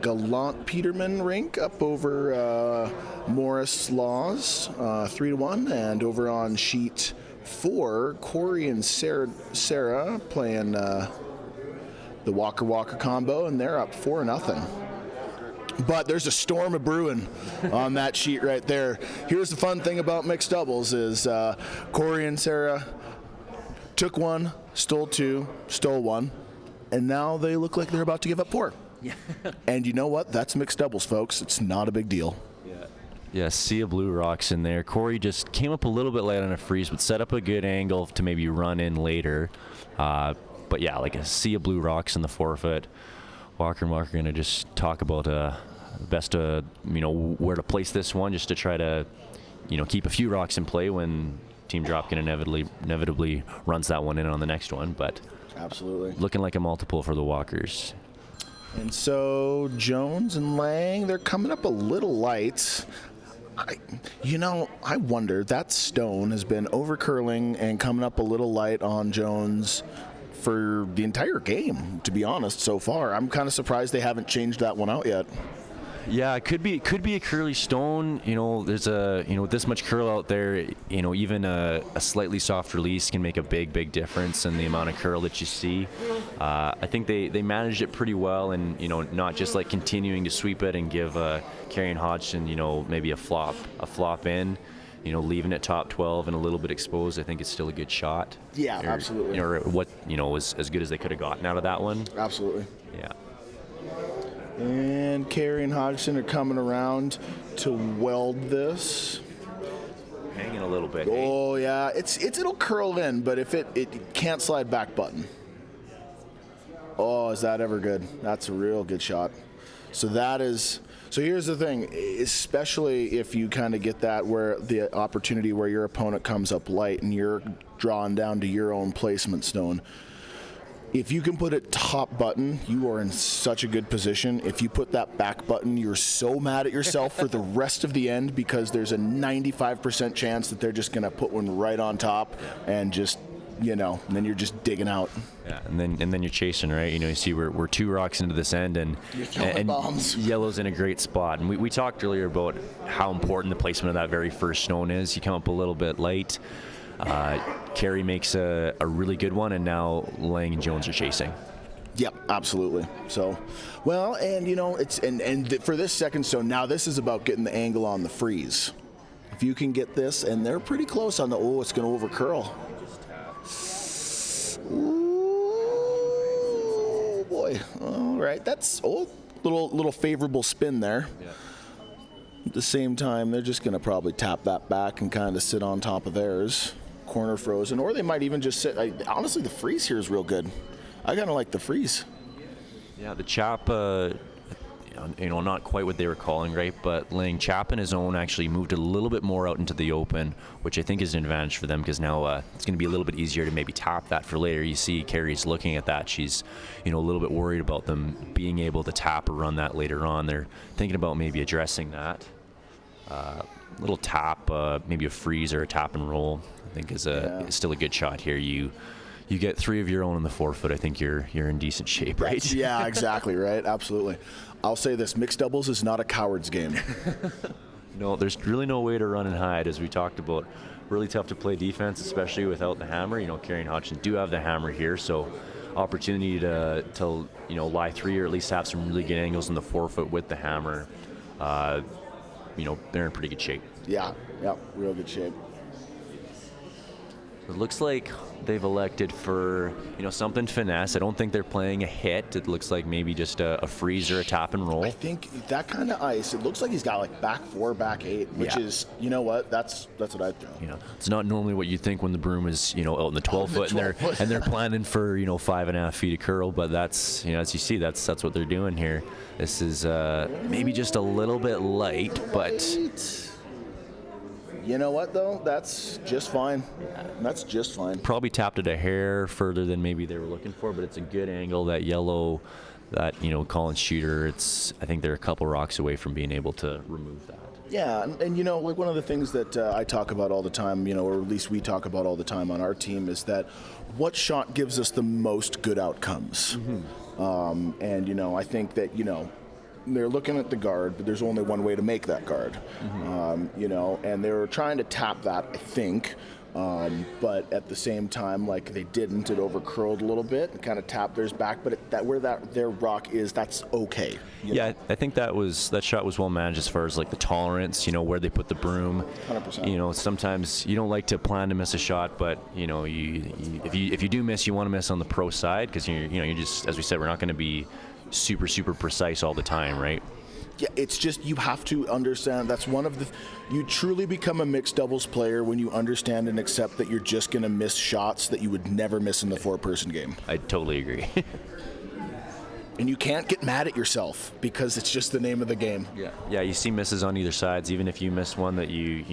Gallant Peterman rink up over Morris Laws, 3-1, and over on sheet 4, Corey and Sarah playing the Walker combo, and they're up 4-0. But there's a storm of brewing on that sheet right there. Here's the fun thing about mixed doubles is Corey and Sarah took 1, stole 2, stole 1. And now they look like they're about to give up 4. Yeah. And you know what? That's mixed doubles, folks. It's not a big deal. Yeah, sea of blue rocks in there. Corey just came up a little bit late on a freeze, but set up a good angle to maybe run in later. But yeah, like a sea of blue rocks in the forefooot. Walker and Walker are going to just talk about best where to place this one, just to try to keep a few rocks in play when Team Dropkin inevitably runs that one in on the next one. But absolutely looking like a multiple for the Walkers. And so Jones and Laing, they're coming up a little light. I wonder, that stone has been over curling and coming up a little light on Jones for the entire game, to be honest, so far. I'm kind of surprised they haven't changed that one out yet. Yeah, it could be a curly stone. There's with this much curl out there, even a slightly soft release can make a big difference in the amount of curl that you see. I think they managed it pretty well, and not just like continuing to sweep it and give Carey and Hodgson maybe a flop in. Leaving it top 12 and a little bit exposed, I think it's still a good shot. Yeah, absolutely. Or what was as good as they could have gotten out of that one. Absolutely. Yeah. And Carey and Hodgson are coming around to weld this. Hanging a little bit. Oh yeah, it'll curl in, but if it can't slide back button. Oh, is that ever good? That's a real good shot. So here's the thing, especially if you kind of get that where the opportunity where your opponent comes up light and you're drawing down to your own placement stone. If you can put it top button, you are in such a good position. If you put that back button, you're so mad at yourself for the rest of the end because there's a 95% chance that they're just going to put one right on top and just, and then you're just digging out. Yeah, and then you're chasing, right? You see we're 2 rocks into this end, and bombs. Yellow's in a great spot. And we talked earlier about how important the placement of that very first stone is. You come up a little bit late. Carey makes a really good one, and now Laing and Jones are chasing. Yep, absolutely. So, well, and it's for this second stone, now this is about getting the angle on the freeze. If you can get this, and they're pretty close on it's going to over curl. Ooh, boy. All right, that's little favorable spin there. Yeah. At the same time, they're just going to probably tap that back and kind of sit on top of theirs, corner frozen, or they might even just sit. Honestly, the freeze here is real good. I kind of like the freeze. Yeah, the chap, not quite what they were calling, right? But Laing chap in his own actually moved a little bit more out into the open, which I think is an advantage for them because now it's going to be a little bit easier to maybe tap that for later. You see Carey's looking at that. She's, a little bit worried about them being able to tap or run that later on. They're thinking about maybe addressing that. Little tap, maybe a freeze or a tap and roll, I think is still a good shot here. You get 3 of your own in the forefoot, I think you're in decent shape, right? Yeah, exactly, right? Absolutely. I'll say this, mixed doubles is not a coward's game. No, there's really no way to run and hide, as we talked about. Really tough to play defense, especially without the hammer. Carey and Hodgson do have the hammer here, so opportunity to lie 3 or at least have some really good angles in the forefoot with the hammer. They're in pretty good shape. Yeah, real good shape. It looks like they've elected for, something finesse. I don't think they're playing a hit. It looks like maybe just a freeze or a tap and roll. I think that kind of ice, it looks like he's got like back 4, back 8, which is, that's what I'd throw. It's not normally what you think when the broom is, out in the 12 foot and they're planning for, 5.5 feet of curl, but that's, as you see, that's what they're doing here. This is maybe just a little bit light, but... You know what, though? That's just fine. That's just fine. Probably tapped it a hair further than maybe they were looking for, but it's a good angle. That yellow, that, Collins shooter, I think they're a couple rocks away from being able to remove that. Yeah, and like one of the things that I talk about all the time, or at least we talk about all the time on our team, is that what shot gives us the most good outcomes? Mm-hmm. And, I think that, they're looking at the guard, but there's only one way to make that guard. Mm-hmm. And they were trying to tap that, I think, but at the same time, like they didn't. It over curled a little bit and kind of tapped theirs back, but where their rock is, that's okay. Yeah, I think that shot was well managed as far as like the tolerance, where they put the broom. 100%. Sometimes you don't like to plan to miss a shot, but if you do miss, you want to miss on the pro side because you're just, as we said, we're not going to be super precise all the time, right? Yeah, it's just you have to understand that's one of the you truly become a mixed doubles player when you understand and accept that you're just going to miss shots that you would never miss in the 4-person game. I totally agree. And you can't get mad at yourself because it's just the name of the game. Yeah, you see misses on either sides. Even if you miss one that you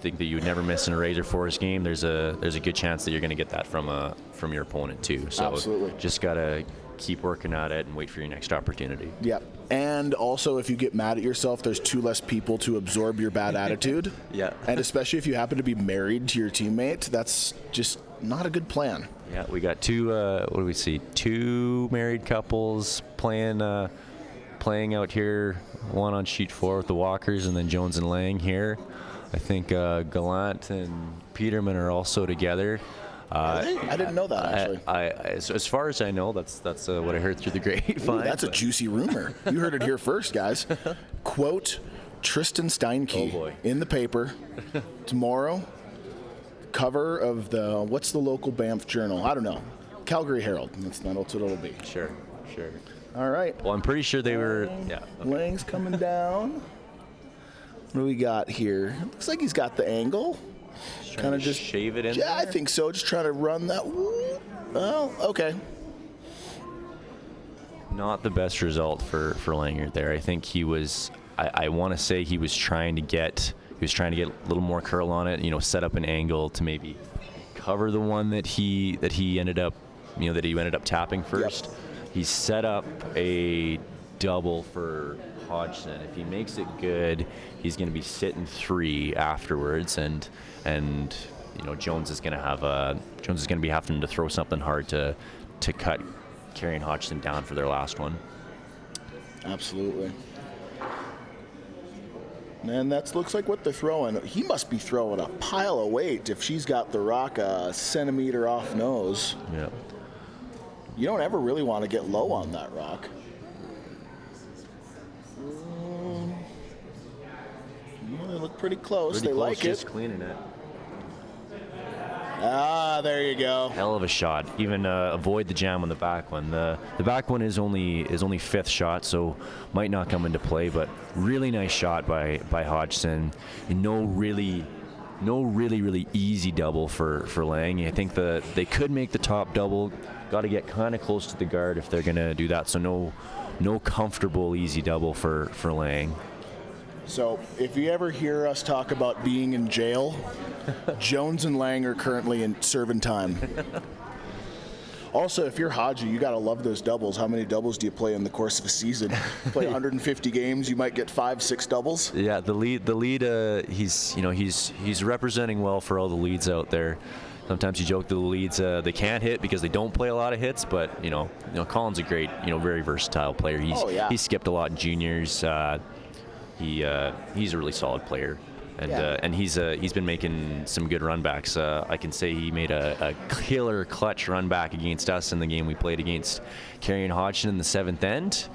think that you would never miss in a Razor Forest game, there's a good chance that you're going to get that from your opponent too. So absolutely, just gotta keep working at it and wait for your next opportunity. Yep. And also, if you get mad at yourself, there's 2 less people to absorb your bad attitude. Yeah. And especially if you happen to be married to your teammate, that's just not a good plan. Yeah, we got 2. What do we see? 2 married couples playing out here. One on sheet 4 with the Walkers, and then Jones and Laing here. I think Gallant and Peterman are also together. I didn't know that, actually. As far as I know, that's what I heard through the grapevine. Ooh, that's a juicy rumor. You heard it here first, guys. Quote Tristan Steinke in the paper tomorrow. Cover of what's the local Banff journal? I don't know. Calgary Herald. That's what it'll be. Sure. All right. Well, I'm pretty sure they were. Yeah. Okay. Laing's coming down. What do we got here? Looks like he's got the angle. Kind of just shave it in. Yeah, I there? think so. Just trying to run that. Well, okay. Not the best result for Langer there. I think he was. I want to say he was trying to get. He was trying to get a little more curl on it. Set up an angle to maybe cover the one that he ended up. That he ended up tapping first. Yep. He set up a double for Hodgson. If he makes it good, he's going to be sitting 3 afterwards, and Jones is going to be having to throw something hard to cut Carey and Hodgson down for their last one. Absolutely. And that looks like what they're throwing. He must be throwing a pile of weight if she's got the rock a centimeter off nose. Yeah. You don't ever really want to get low on that rock. They look pretty close. They like it. Just cleaning it. Ah, there you go. Hell of a shot. Even avoid the jam on the back one. The back one is only 5th shot, so might not come into play. But really nice shot by Hodgson. No really easy double for Laing. I think they could make the top double. Got to get kind of close to the guard if they're gonna do that. So no comfortable easy double for Laing. So if you ever hear us talk about being in jail, Jones and Laing are currently in serving time. Also, if you're Hodgie, you got to love those doubles. How many doubles do you play in the course of a season? Play 150 games, you might get 5-6 doubles. Yeah, the lead. He's representing well for all the leads out there. Sometimes you joke the leads they can't hit because they don't play a lot of hits, but Colin's a great, very versatile player. He's skipped a lot in juniors. He's a really solid player, and he's been making some good run backs. I can say he made a killer clutch run back against us in the game we played against Carey and Hodgson in the 7th end.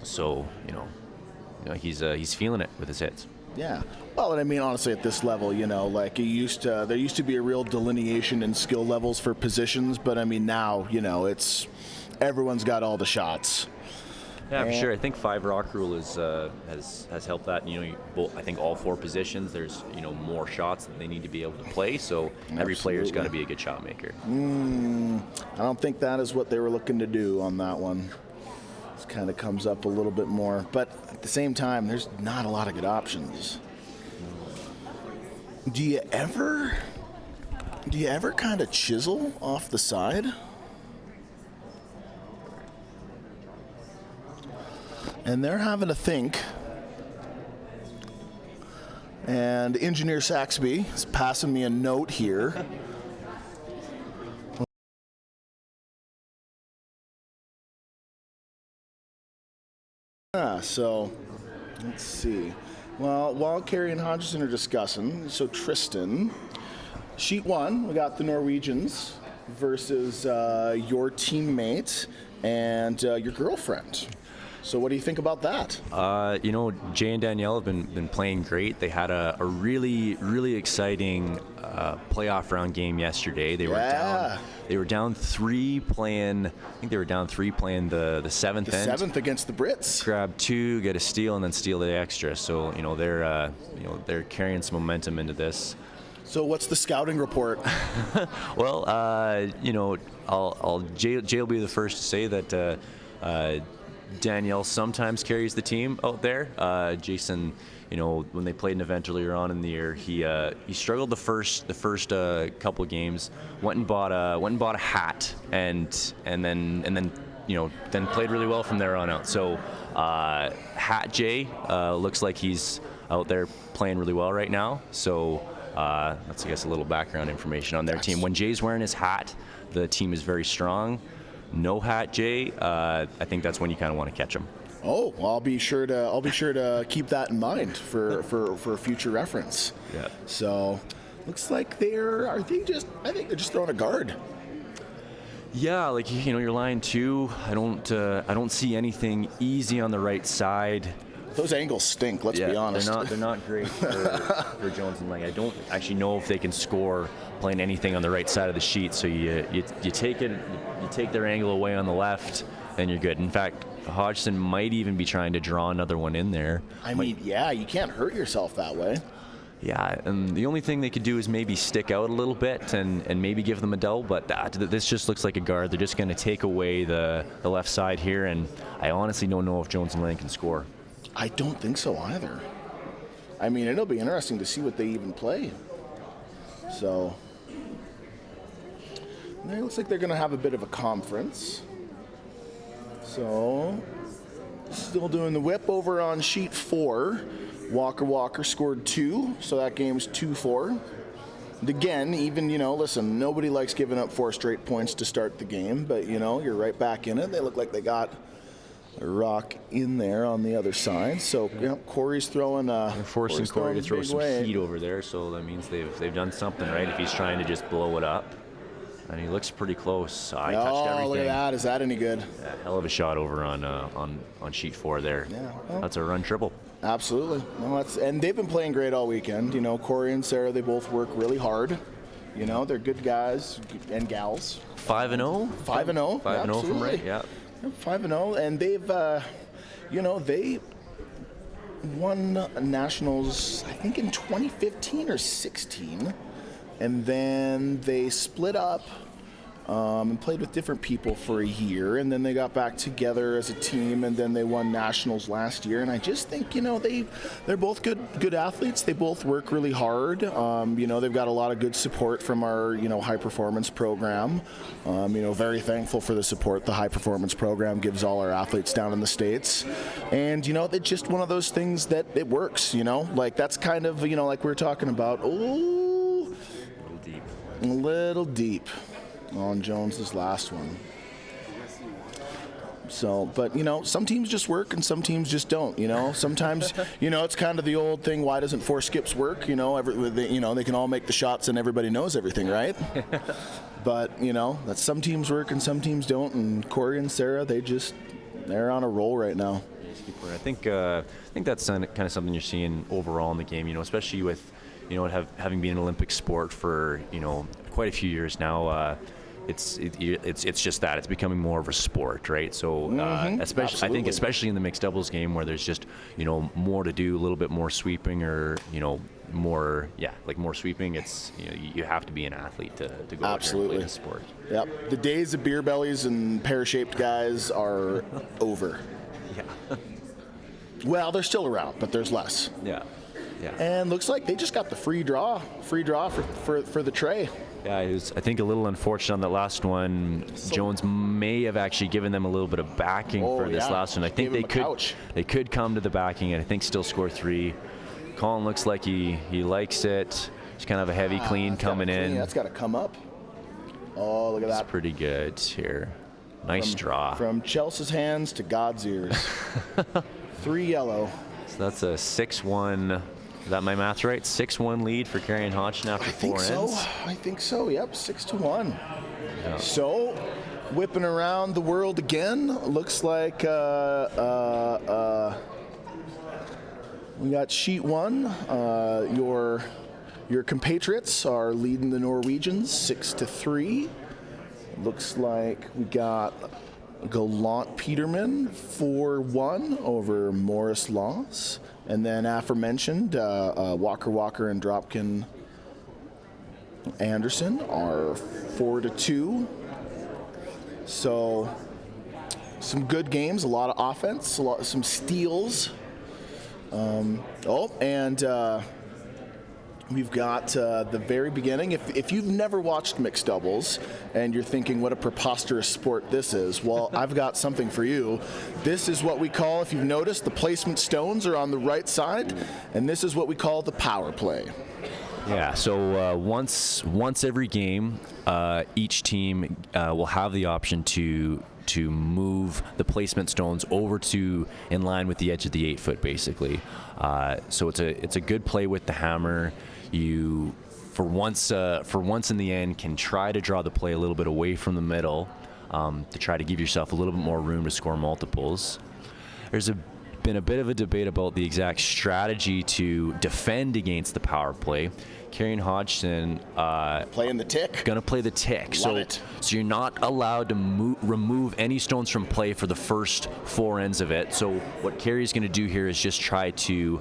So he's feeling it with his hits. Yeah. Well, and I mean, honestly, at this level, there used to be a real delineation in skill levels for positions, but I mean now, it's everyone's got all the shots. Yeah, for sure. I think 5 rock rule has helped that. I think all 4 positions, there's more shots that they need to be able to play. So every player's got to be a good shot maker. I don't think that is what they were looking to do on that one. This kind of comes up a little bit more, but at the same time, there's not a lot of good options. Do you ever kind of chisel off the side? And they're having to think. And Engineer Saxby is passing me a note here. So, let's see. Well, while Carey and Hodgson are discussing, so Tristan, sheet 1, we got the Norwegians versus your teammate and your girlfriend. So what do you think about that? Jay and Danielle have been playing great. They had a really, really exciting playoff round game yesterday. They were down 3 playing. I think they were down 3 playing the 7th end. The 7th against the Brits. Grab 2, get a steal, and then steal the extra. So they're carrying some momentum into this. So what's the scouting report? Well, Jay will be the first to say that. Danielle sometimes carries the team out there. Jason, when they played an event earlier on in the year, he struggled the first couple of games. Went and bought a hat, and then played really well from there on out. So Hat Jay looks like he's out there playing really well right now. So that's, I guess, a little background information on their team. When Jay's wearing his hat, the team is very strong. No hat, Jay. I think that's when you kind of want to catch him. Oh, well, I'll be sure to keep that in mind for future reference. Yeah. So, looks like I think they're just throwing a guard. Yeah, you're line 2. I don't see anything easy on the right side. Those angles stink. Let's be honest. They're not great for Jones and Laing. I don't actually know if they can score playing anything on the right side of the sheet. So you take their angle away on the left, then you're good. In fact, Hodgson might even be trying to draw another one in there. I mean, yeah, you can't hurt yourself that way. Yeah, and the only thing they could do is maybe stick out a little bit and maybe give them a double, but this just looks like a guard. They're just going to take away the left side here, and I honestly don't know if Jones and Laing can score. I don't think so either. I mean, it'll be interesting to see what they even play. So, it looks like they're going to have a bit of a conference. So, still doing the whip over on sheet 4. Walker scored 2, so that game's 2-4. And again, even, listen, nobody likes giving up 4 straight points to start the game, but, you're right back in it. They look like they got a rock in there on the other side. So, Corey's throwing They're forcing Corey to throw some way. heat over there, so that means they've done something right if he's trying to just blow it up. And he looks pretty close. I touched everything. Look at that. Is that any good? A hell of a shot over on sheet 4 there. Yeah. Well, that's a run triple. Absolutely. No, and they've been playing great all weekend. Corey and Sarah, they both work really hard. They're good guys and gals. 5-0? 5-0. 5-0 from right, yeah. 5-0, and they've, they won nationals, I think in 2015 or 16, and then they split up and played with different people for a year, and then they got back together as a team, and then they won nationals last year. And I just think, they're both good athletes. They both work really hard. They've got a lot of good support from our, high performance program. Very thankful for the support the high performance program gives all our athletes down in the States. And, it's just one of those things that it works, like that's kind of, like we were talking about. Ooh, a little deep on Jones's last one. So, but some teams just work and some teams just don't. Sometimes it's kind of the old thing. Why doesn't 4 skips work? They can all make the shots and everybody knows everything, right? But that some teams work and some teams don't. And Corey and Sarah, they're on a roll right now. I think that's kind of something you're seeing overall in the game. Especially with having been an Olympic sport for quite a few years now. It's just that it's becoming more of a sport, right? So especially, I think especially in the mixed doubles game where there's just more to do, a little bit more sweeping, or more sweeping. It's you have to be an athlete to go out there and play the sport. Yep, the days of beer bellies and pear-shaped guys are over. Yeah. Well, they're still around, but there's less. Yeah. Yeah. And looks like they just got the free draw for the tray. Yeah, it was, I think, a little unfortunate on that last one. Jones may have actually given them a little bit of backing for this last one. I think they could come to the backing and I think still score 3. Colin looks like he likes it. It's kind of a heavy clean coming in. That's got to come up. Oh, look at that. That's pretty good here. Nice draw. From Chelsea's hands to God's ears. 3 yellow. So that's a 6-1. Is that my math right? 6-1 lead for Carey and Hodgson after 4 ends? I think so. Yep, 6-1. Yeah. So, whipping around the world again. Looks like we got sheet 1. Your compatriots are leading the Norwegians 6-3. Looks like we got Gallant Peterman 4-1 over Morris Laws. And then aforementioned Walker and Dropkin Anderson are 4-2. So some good games, a lot of offense, some steals. We've got the very beginning. If you've never watched mixed doubles and you're thinking what a preposterous sport this is, well, I've got something for you. This is what we call, if you've noticed, the placement stones are on the right side, and this is what we call the power play. Yeah, so once every game, each team will have the option to move the placement stones over to in line with the edge of the 8-foot, basically. So it's a good play with the hammer. You, for once in the end, can try to draw the play a little bit away from the middle to try to give yourself a little bit more room to score multiples. There's a been a bit of a debate about the exact strategy to defend against the power play. Carey and Hodgson Playing the tick. gonna play the tick. Love it. So you're not allowed to remove any stones from play for the first 4 ends of it. So what Carey's gonna do here is just try to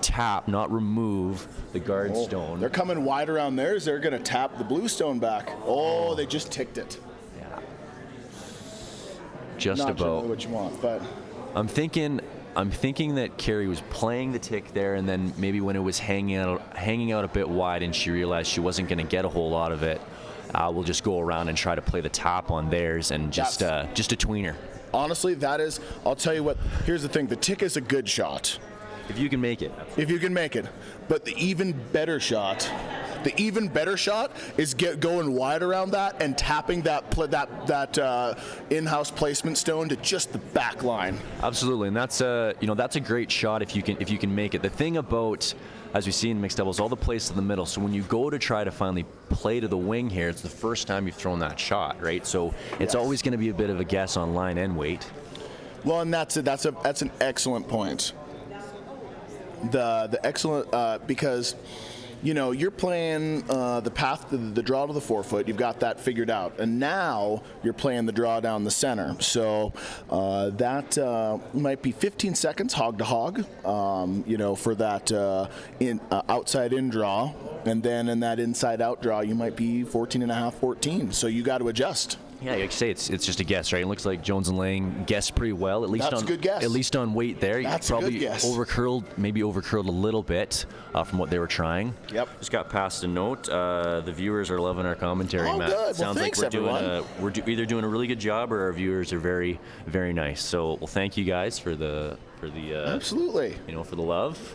tap, not remove the guard stone. They're coming wide around theirs. They're going to tap the blue stone back. Oh, they just ticked it. Yeah. Just Not about. generally what you want, but I'm thinking that Carey was playing the tick there, and then maybe when it was hanging out a bit wide, and she realized she wasn't going to get a whole lot of it, we'll just go around and try to play the tap on theirs and just a tweener. honestly, that is, I'll tell you what, here's the thing. The tick is a good shot. If you can make it. If you can make it. But the even better shot is going wide around that and tapping that in-house placement stone to just the back line. Absolutely, and that's a great shot if you can make it. The thing about, as we see in mixed doubles, all the plays in the middle. So when you go to try to finally play to the wing here, it's the first time you've thrown that shot, right? So it's always going to be a bit of a guess on line and weight. Well, and that's an excellent point. The excellent because you're playing the path, the draw to the forefoot. You've got that figured out, and now you're playing the draw down the center. So that might be 15 seconds hog to hog. For that outside in draw, and then in that inside out draw, you might be 14 and a half, 14. So you got to adjust. Yeah, like you say, it's just a guess, right? It looks like Jones and Laing guessed pretty well, at least That's a good guess. At least on weight there. That's probably a good guess. maybe overcurled a little bit from what they were trying. Yep. Just got past a note. The viewers are loving our commentary, Oh, Matt. good. Well, Sounds thanks, like everyone. we're either doing a really good job or our viewers are very, very nice. So, well, thank you guys for the Absolutely. for the love.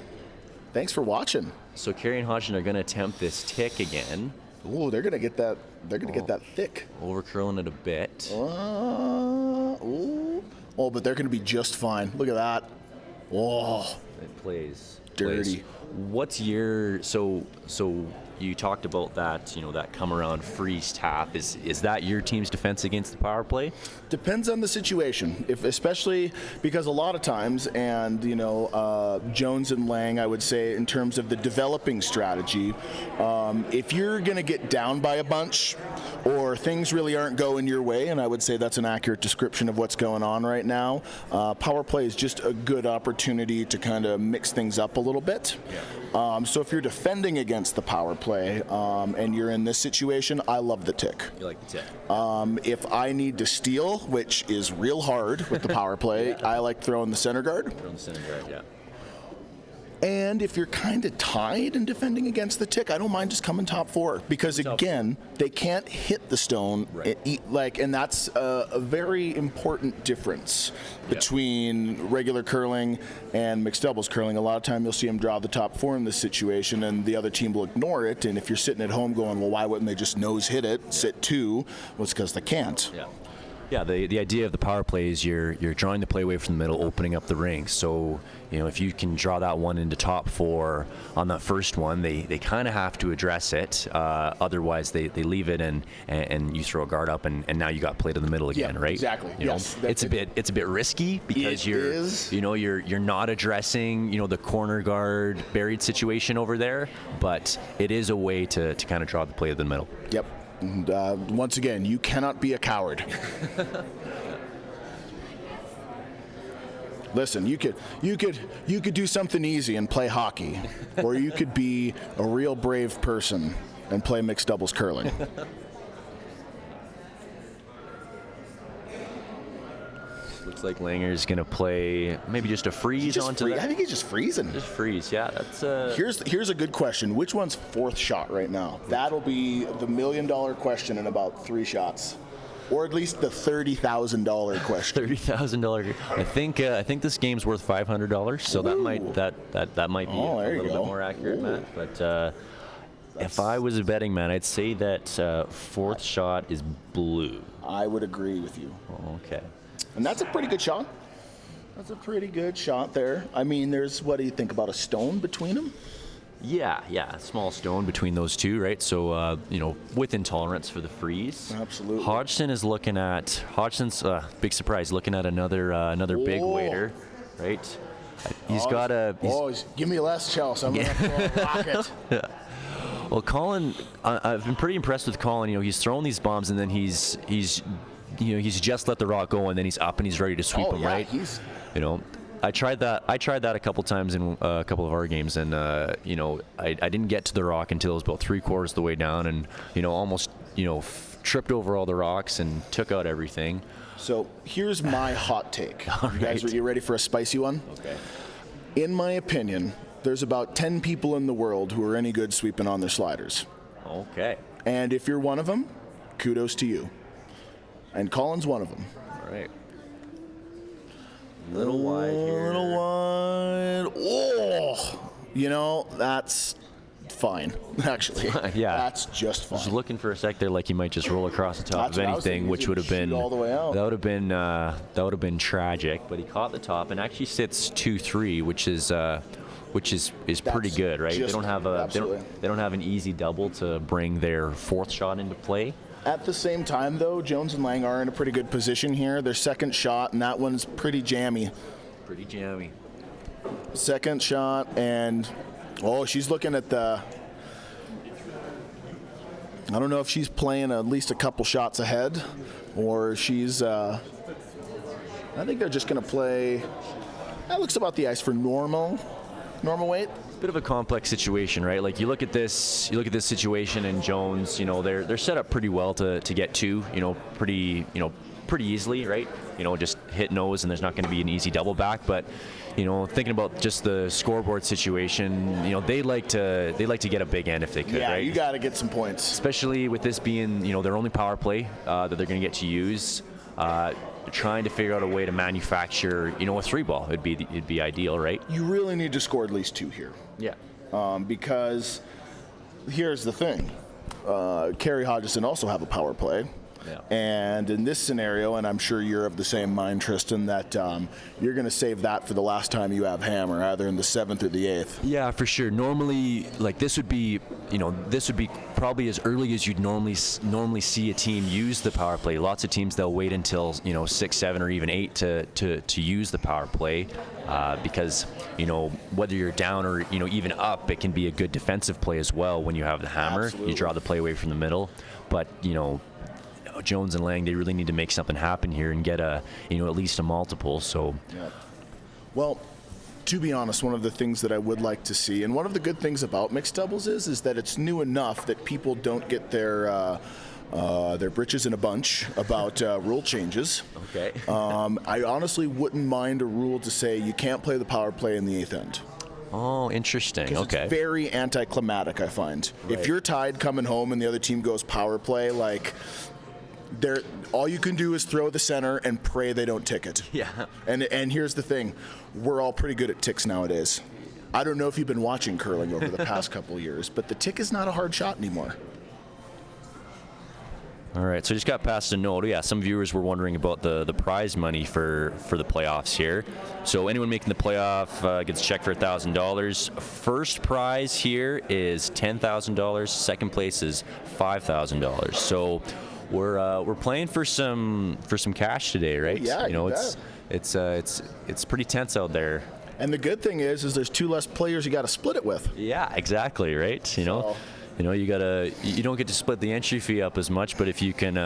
Thanks for watching. So Carey and Hodgson are going to attempt this tick again. Ooh, they're gonna get that. They're gonna get that thick. Overcurling it a bit. Ooh. Oh, but they're gonna be just fine. Look at that. Oh, It plays. Dirty. What's your so you talked about that, that come around freeze tap. Is that your team's defense against the power play? depends on the situation. Especially because a lot of times, and Jones and Laing, I would say, in terms of the developing strategy, if you're gonna get down by a bunch, or things really aren't going your way, and I would say that's an accurate description of what's going on right now. Power play is just a good opportunity to kind of mix things up a little bit. So if you're defending against the power play and you're in this situation, I love the tick. You like the tick? If I need to steal, which is real hard with the power play, I like throwing the center guard. From the center guard, yeah. And if you're kind of tied and defending against the tick, I don't mind just coming top four because again, they can't hit the stone, and that's a very important difference between regular curling and mixed doubles curling. A lot of time you'll see them draw the top four in this situation, and the other team will ignore it. And if you're sitting at home going, well, why wouldn't they just nose hit it, sit two? Well, it's because they can't. Yeah. Yeah, the idea of the power play is you're drawing the play away from the middle, opening up the ring. So, if you can draw that one into top four on that first one, they kind of have to address it. Otherwise, they leave it and you throw a guard up, and now you got play to the middle again, right? Exactly. Yes. It's a bit risky because you're not addressing the corner guard buried situation over there, but it is a way to kind of draw the play to the middle. Yep. And once again, you cannot be a coward. Listen, you could do something easy and play hockey, or you could be a real brave person and play mixed doubles curling. Looks like Langer's going to play maybe just a freeze onto that. I think he's just freezing. Just freeze, yeah. That's Here's a good question. Which one's fourth shot right now? That'll be the $1 million question in about 3 shots. Or at least the $30,000 question. $30,000. I think this game's worth $500, so that might be a little bit more accurate, Matt. But if I was a betting man, I'd say that fourth shot is blue. I would agree with you. Okay. And that's a pretty good shot. That's a pretty good shot there. I mean, there's, what do you think, about a stone between them? Yeah, a small stone between those two, right? So, with intolerance for the freeze. Absolutely. Hodgson's big surprise, looking at another big waiter. right? He's got a. Give me less, Chelsea. I'm gonna throw a rocket. Well, Colin, I've been pretty impressed with Colin. He's throwing these bombs and then he's just let the rock go and then he's up and he's ready to sweep them, right? I tried that a couple times in a couple of our games, and I didn't get to the rock until it was about 3/4 of the way down, and almost tripped over all the rocks and took out everything. So here's my hot take. All You guys, right. are you ready for a spicy one? Okay. In my opinion, there's about 10 people in the world who are any good sweeping on their sliders. Okay. And if you're one of them, kudos to you. And Colin's one of them. All right. Little wide here. Little wide. Oh! That's fine, actually. Yeah. That's just fine. I was looking for a sec there, like he might just roll across the top That's of what I was anything, thinking. which He's would have gonna been shoot all the way out. that would have been tragic. But he caught the top and actually sits 2-3, which is pretty good, right? They just- don't have they don't have an easy double to bring their fourth shot into play. At the same time, though, Jones and Laing are in a pretty good position here. Their second shot, and that one's pretty jammy. Pretty jammy. Second shot, and she's looking at the. I don't know if she's playing at least a couple shots ahead, or she's. I think they're just going to play. That looks about the ice for normal weight. Bit of a complex situation, right? Like you look at this situation, and Jones, they're set up pretty well to get two, pretty easily, right? Just hit nose, and there's not going to be an easy double back. But thinking about just the scoreboard situation, they like to get a big end if they could, Yeah, right? you got to get some points. Especially with this being their only power play that they're going to get to use. Trying to figure out a way to manufacture, a 3-ball. It'd be ideal, right? You really need to score at least two here. Yeah. Because here's the thing. Carey, Hodgson also have a power play. Yeah. And in this scenario, and I'm sure you're of the same mind, Tristan, that you're going to save that for the last time you have hammer, either in the 7th or the 8th. Yeah, for sure. Normally, like this would be probably as early as you'd normally see a team use the power play. Lots of teams, they'll wait until 6, 7, or even 8 to use the power play because whether you're down or even up, it can be a good defensive play as well when you have the hammer. Absolutely. You draw the play away from the middle, but Jones and Laing, they really need to make something happen here and get at least a multiple. So, Yeah. Well, to be honest, one of the things that I would like to see, and one of the good things about mixed doubles is that it's new enough that people don't get their britches in a bunch about rule changes. okay. I honestly wouldn't mind a rule to say you can't play the power play in the 8th end. Oh, interesting. 'Cause Okay. It's very anticlimactic, I find. Right. If you're tied coming home and the other team goes power play, all you can do is throw the center and pray they don't tick it. Yeah. And here's the thing, we're all pretty good at ticks nowadays. I don't know if you've been watching curling over the past couple of years, but the tick is not a hard shot anymore. All right, so just got past a note. Yeah, some viewers were wondering about the prize money for the playoffs here. So anyone making the playoff gets a check for $1,000. First prize here is $10,000. Second place is $5,000. So we're playing for some cash today, right? Yeah, you it's pretty tense out there. And the good thing is there's 2 less players you got to split it with. Yeah, exactly, right? You don't get to split the entry fee up as much, but if you can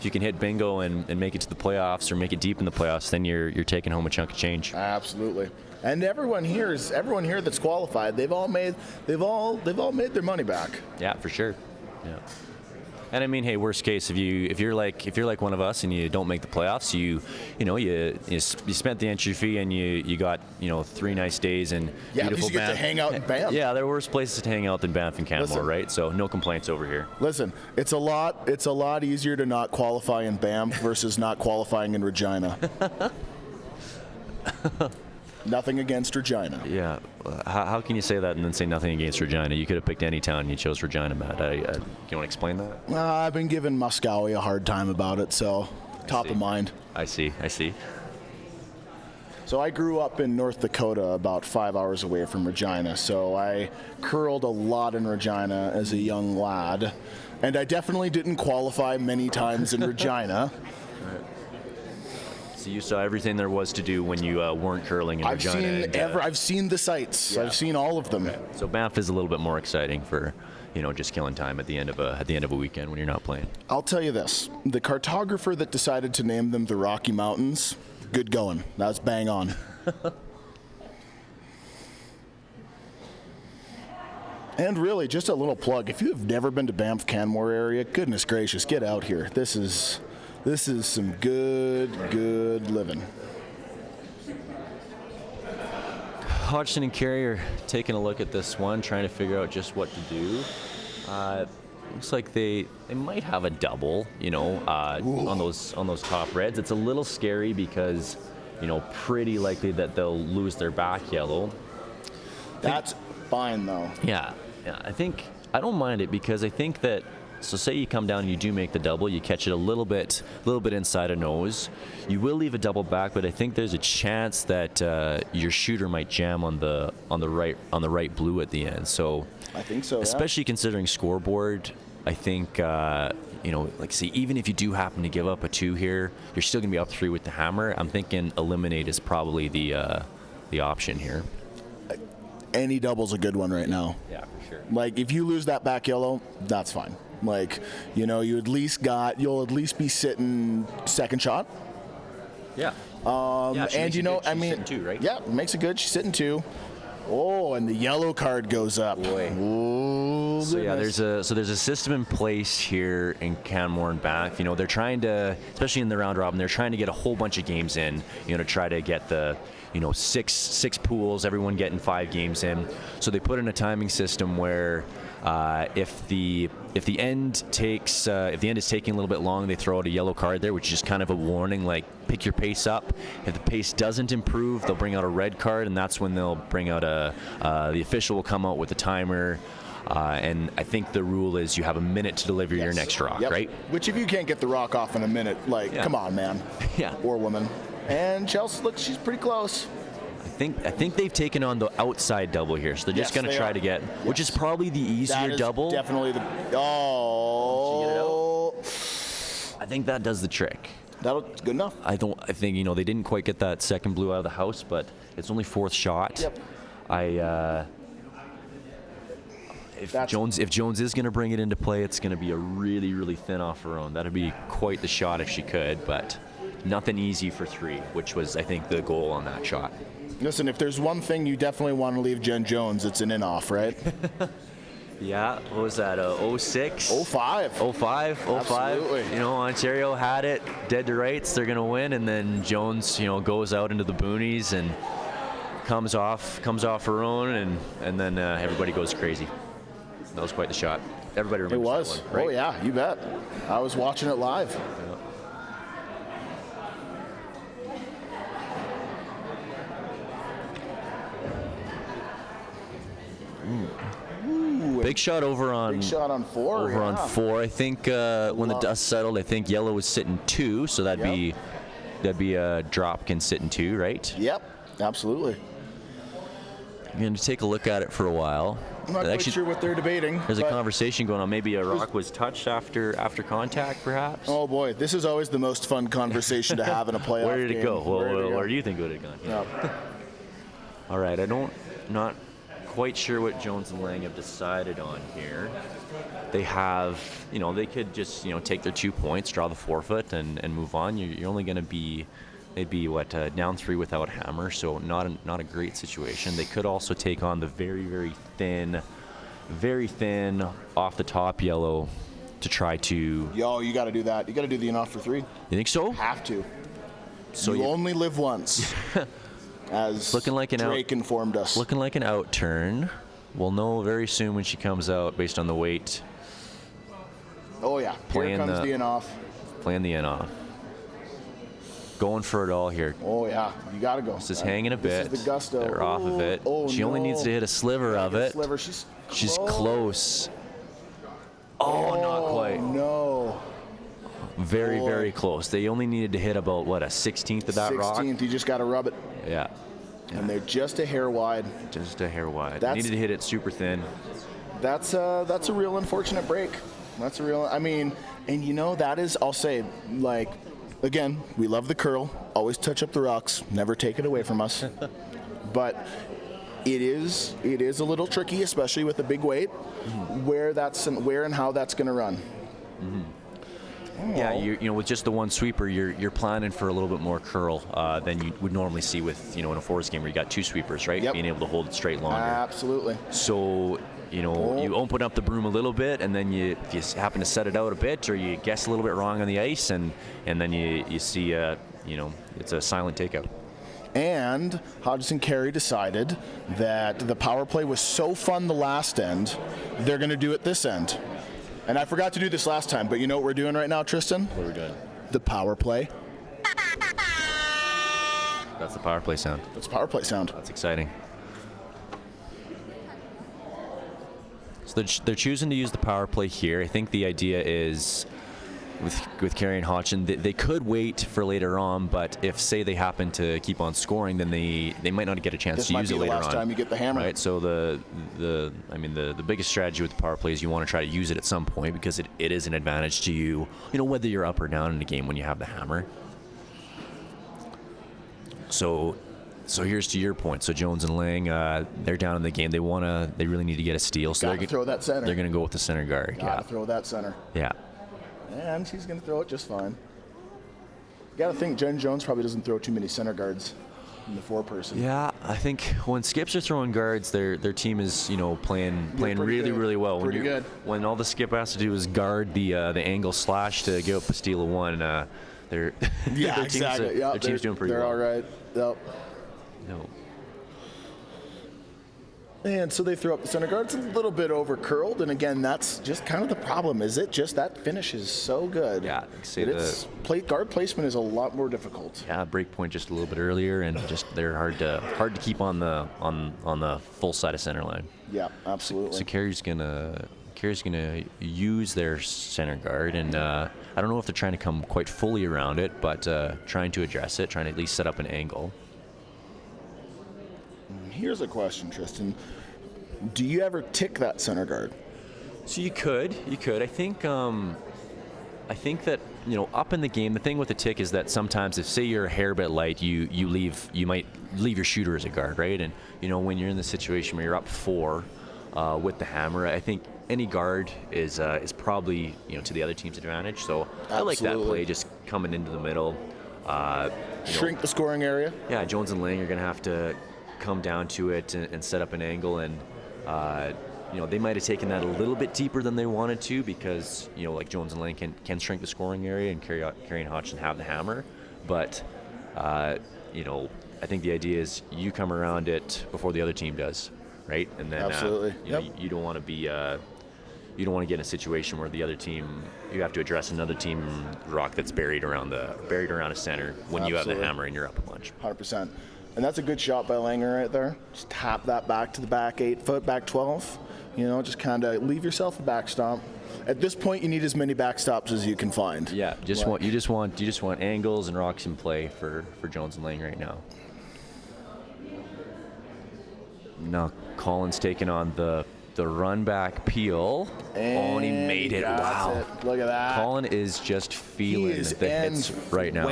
hit bingo and make it to the playoffs or make it deep in the playoffs, then you're taking home a chunk of change. Absolutely. And everyone here that's qualified, they've all made their money back. Yeah, for sure. Yeah. And I mean, hey, worst case, if you're like one of us and you don't make the playoffs, you spent the entry fee and you got 3 nice days and beautiful you get to Banff. hang out in Banff. Yeah, there are worse places to hang out than Banff and Canmore, Listen. right? So no complaints over here. Listen, it's a lot easier to not qualify in Banff versus not qualifying in Regina. Nothing against Regina. Yeah. How can you say that and then say nothing against Regina? You could have picked any town and you chose Regina, Matt. You want to explain that? I've been giving Muskowie a hard time about it, so top of mind. I see. So I grew up in North Dakota, about 5 hours away from Regina, so I curled a lot in Regina as a young lad, and I definitely didn't qualify many times in Regina. So you saw everything there was to do when you weren't curling in Regina. I've seen the sights. I've seen all of them. Okay. So Banff is a little bit more exciting for, just killing time at the end of a weekend when you're not playing. I'll tell you this: the cartographer that decided to name them the Rocky Mountains, good going. That's bang on. And really, just a little plug: if you have never been to Banff Canmore area, goodness gracious, get out here. This is some good living. Hodgson and Carey are taking a look at this one, trying to figure out just what to do. Looks like they might have a double, on those top reds. It's a little scary because, pretty likely that they'll lose their back yellow. That's fine though. Yeah, I don't mind it because I think that. So say you come down and you do make the double, you catch it a little bit inside a nose. You will leave a double back, but I think there's a chance that your shooter might jam on the right blue at the end. So I think so. Especially considering scoreboard, I think even if you do happen to give up a 2 here, you're still gonna be up 3 with the hammer. I'm thinking eliminate is probably the option here. Any double's a good one right now. Yeah, for sure. Like if you lose that back yellow, that's fine. Like, you'll at least be sitting second shot. Yeah. And sitting 2, right? Yeah, makes it good. She's sitting 2. Oh, and the yellow card goes up. Boy. Oh, so yeah, there's a system in place here in Canmore and Banff. They're trying to, especially in the round robin, they're trying to get a whole bunch of games in. To try to get the six pools, everyone getting 5 games in. So they put in a timing system where if the end is taking a little bit long, they throw out a yellow card there, which is just kind of a warning, like pick your pace up. If the pace doesn't improve, they'll bring out a red card, and that's when they'll bring out the official will come out with a timer. And I think the rule is you have a minute to deliver your next rock, right? Which if you can't get the rock off in a minute, come on, man. Yeah. Or woman. And Chelsea, look, she's pretty close. I think they've taken on the outside double here, so they're just going to try to get, which is probably the easier double. Definitely the. I think that does the trick. That's good enough. I think they didn't quite get that second blue out of the house, but it's only 4th shot. Yep. If Jones is going to bring it into play, it's going to be a really, really thin off her own. That'd be quite the shot if she could, but nothing easy for 3, which was, I think, the goal on that shot. Listen, if there's one thing you definitely want to leave Jen Jones, it's an in-off, right? Yeah, what was that, 06? 05. 05. Absolutely. Ontario had it, dead to rights, they're going to win, and then Jones, goes out into the boonies and comes off her own, and then everybody goes crazy. That was quite the shot. Everybody remembers it was. that one, right? Oh, yeah, you bet. I was watching it live. Yeah. Ooh, big shot over on 4. Over on 4. I think when the dust settled, I think yellow was sitting 2, so that'd be a drop can sit in 2, right? Yep, absolutely. I'm going to take a look at it for a while. I'm not quite sure what they're debating. There's a conversation going on. Maybe a rock was touched after contact, perhaps? Oh, boy. This is always the most fun conversation to have in a playoff Where did it game. go? Where do you think it would have gone? Yep. All right. Not quite sure what Jones and Laing have decided on here. They have, they could just, take their 2 points, draw the forfeit, and move on. You're only going to be... They'd be down 3 without hammer, so not a great situation. They could also take on the very, very thin off the top yellow to try to. Yo, you got to do that. You got to do the in-off for 3. You think so? Have to. So you only live once. As looking like an Drake informed us. Looking like an out turn. We'll know very soon when she comes out based on the weight. Oh yeah. Here comes the in-off. Playing the in-off. Going for it all here. Oh, yeah. You got to go. This is hanging a bit. This is the gusto. They're off of it. Oh, she only needs to hit a sliver of it. Sliver. She's close. Oh, not quite. No. Very, very close. They only needed to hit about, a 16th of that rock? 16th. You just got to rub it. Yeah. And they're just a hair wide. Just a hair wide. Needed to hit it super thin. That's a real unfortunate break. That's a real, and that is, I'll say, again, we love the curl. Always touch up the rocks. Never take it away from us. But it is a little tricky, especially with a big weight, where and how that's going to run. Yeah, you know, with just the one sweeper, you're planning for a little bit more curl than you would normally see with, you know, in a forest game where you got 2 sweepers, right? Yep. Being able to hold it straight longer. Absolutely. So, you know, you open up the broom a little bit, and then if you happen to set it out a bit, or you guess a little bit wrong on the ice, and then you see, you know, it's a silent takeout. And Hodgson Carey decided that the power play was so fun the last end, they're going to do it this end. And I forgot to do this last time, but you know what we're doing right now, Tristan? What are we doing? The power play. That's the power play sound. That's power play sound. That's exciting. So they're choosing to use the power play here. I think the idea is with Carey and Hodgson, they could wait for later on, but if, say, they happen to keep on scoring, then they might not get a chance to use it later on. This might be the last time you get the hammer. Right, so the biggest strategy with the power play is you want to try to use it at some point, because it is an advantage to you, you know, whether you're up or down in the game when you have the hammer. So here's to your point. So Jones and Laing, they're down in the game. They really need to get a steal. So Gotta throw that center. They're going to go with the center guard. Gotta throw that center. Yeah. And she's going to throw it just fine. You got to think Jen Jones probably doesn't throw too many center guards in the 4-person. Yeah, I think when skips are throwing guards, their team is, you know, playing really well. Pretty good. When all the skip has to do is guard the angle slash to give up a steal of 1, their exactly. Their team's doing pretty well. They're all right. Yep. No. And so they throw up the center guard. It's a little bit over curled, and again, that's just kind of the problem. Is it just that finish is so good? Yeah, guard placement is a lot more difficult. Yeah, break point just a little bit earlier, and just they're hard to keep on the full side of center line. Yeah, absolutely. So Carey's gonna use their center guard, and I don't know if they're trying to come quite fully around it, but trying to address it, trying to at least set up an angle. Here's a question, Tristan. Do you ever tick that center guard? So you could. I think that, you know, up in the game, the thing with the tick is that sometimes if, say, you're a hair bit light, you might leave your shooter as a guard, right? And, you know, when you're in the situation where you're up 4 with the hammer, I think any guard is probably, you know, to the other team's advantage. So I like that play, just coming into the middle. Shrink the scoring area. Yeah, Jones and Laing are going to have to come down to it and set up an angle, and you know, they might have taken that a little bit deeper than they wanted to, because, you know, like Jones and Laing can shrink the scoring area, and Carey and Hodgson have the hammer, but you know, I think the idea is you come around it before the other team does, right? And then absolutely, you know, you don't want to be you don't want to get in a situation where the other team, you have to address another team rock that's buried around a center when you have the hammer and you're up a bunch. 100%. And that's a good shot by Langer right there. Just tap that back to the back 8 foot, back 12. You know, just kind of leave yourself a backstop. At this point, you need as many backstops as you can find. Yeah, you just want angles and rocks in play for Jones and Laing right now. Now Colin's taking on the run back peel. And he made it. Wow. Look at that. Colin is just feeling the hits right now.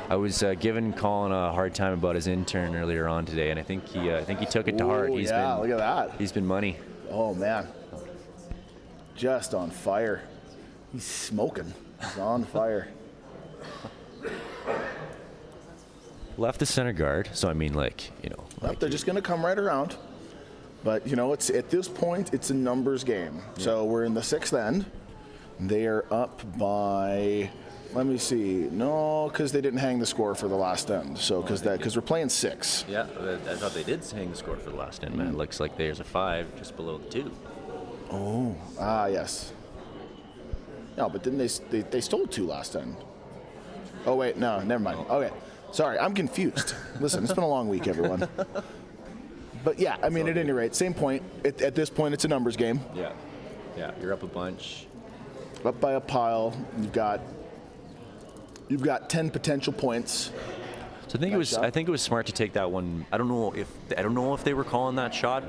I was giving Colin a hard time about his intern earlier on today, and I think he took it to heart. Look at that. He's been money. Oh man. Just on fire. He's smoking. He's on fire. Left the center guard, so I mean, like, you know. They're just going to come right around. But, you know, it's at this point, it's a numbers game. Yeah. So we're in the 6th end. They are up by, let me see. No, because they didn't hang the score for the last end. So because we're playing 6. Yeah, I thought they did hang the score for the last end, man. It looks like there's a 5 just below the 2. Oh, yes. No, but didn't they stole 2 last end? Oh, wait, no, never mind. Okay, sorry, I'm confused. Listen, it's been a long week, everyone. But yeah, I mean, at any rate, same point. At this point, it's a numbers game. Yeah, you're up a bunch. Up by a pile. You've got 10 potential points. So So I think it was smart to take that one. I don't know if they were calling that shot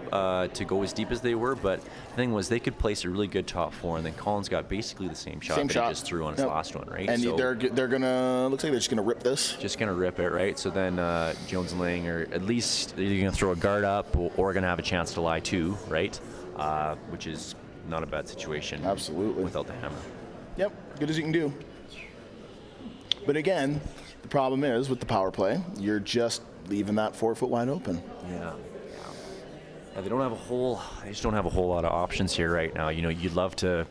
to go as deep as they were, but the thing was they could place a really good top 4, and then Collins got basically the same shot that he just threw on his last one, right? And so they're gonna, looks like they're just gonna rip this. Just gonna rip it, right? So then Jones and Laing are at least either gonna throw a guard up or gonna have a chance to lie too, right? Which is not a bad situation. Absolutely. Without the hammer. Yep, good as you can do. But again, the problem is with the power play, you're just leaving that 4 foot wide open. Yeah, they don't have they just don't have a whole lot of options here right now. You know, you'd love to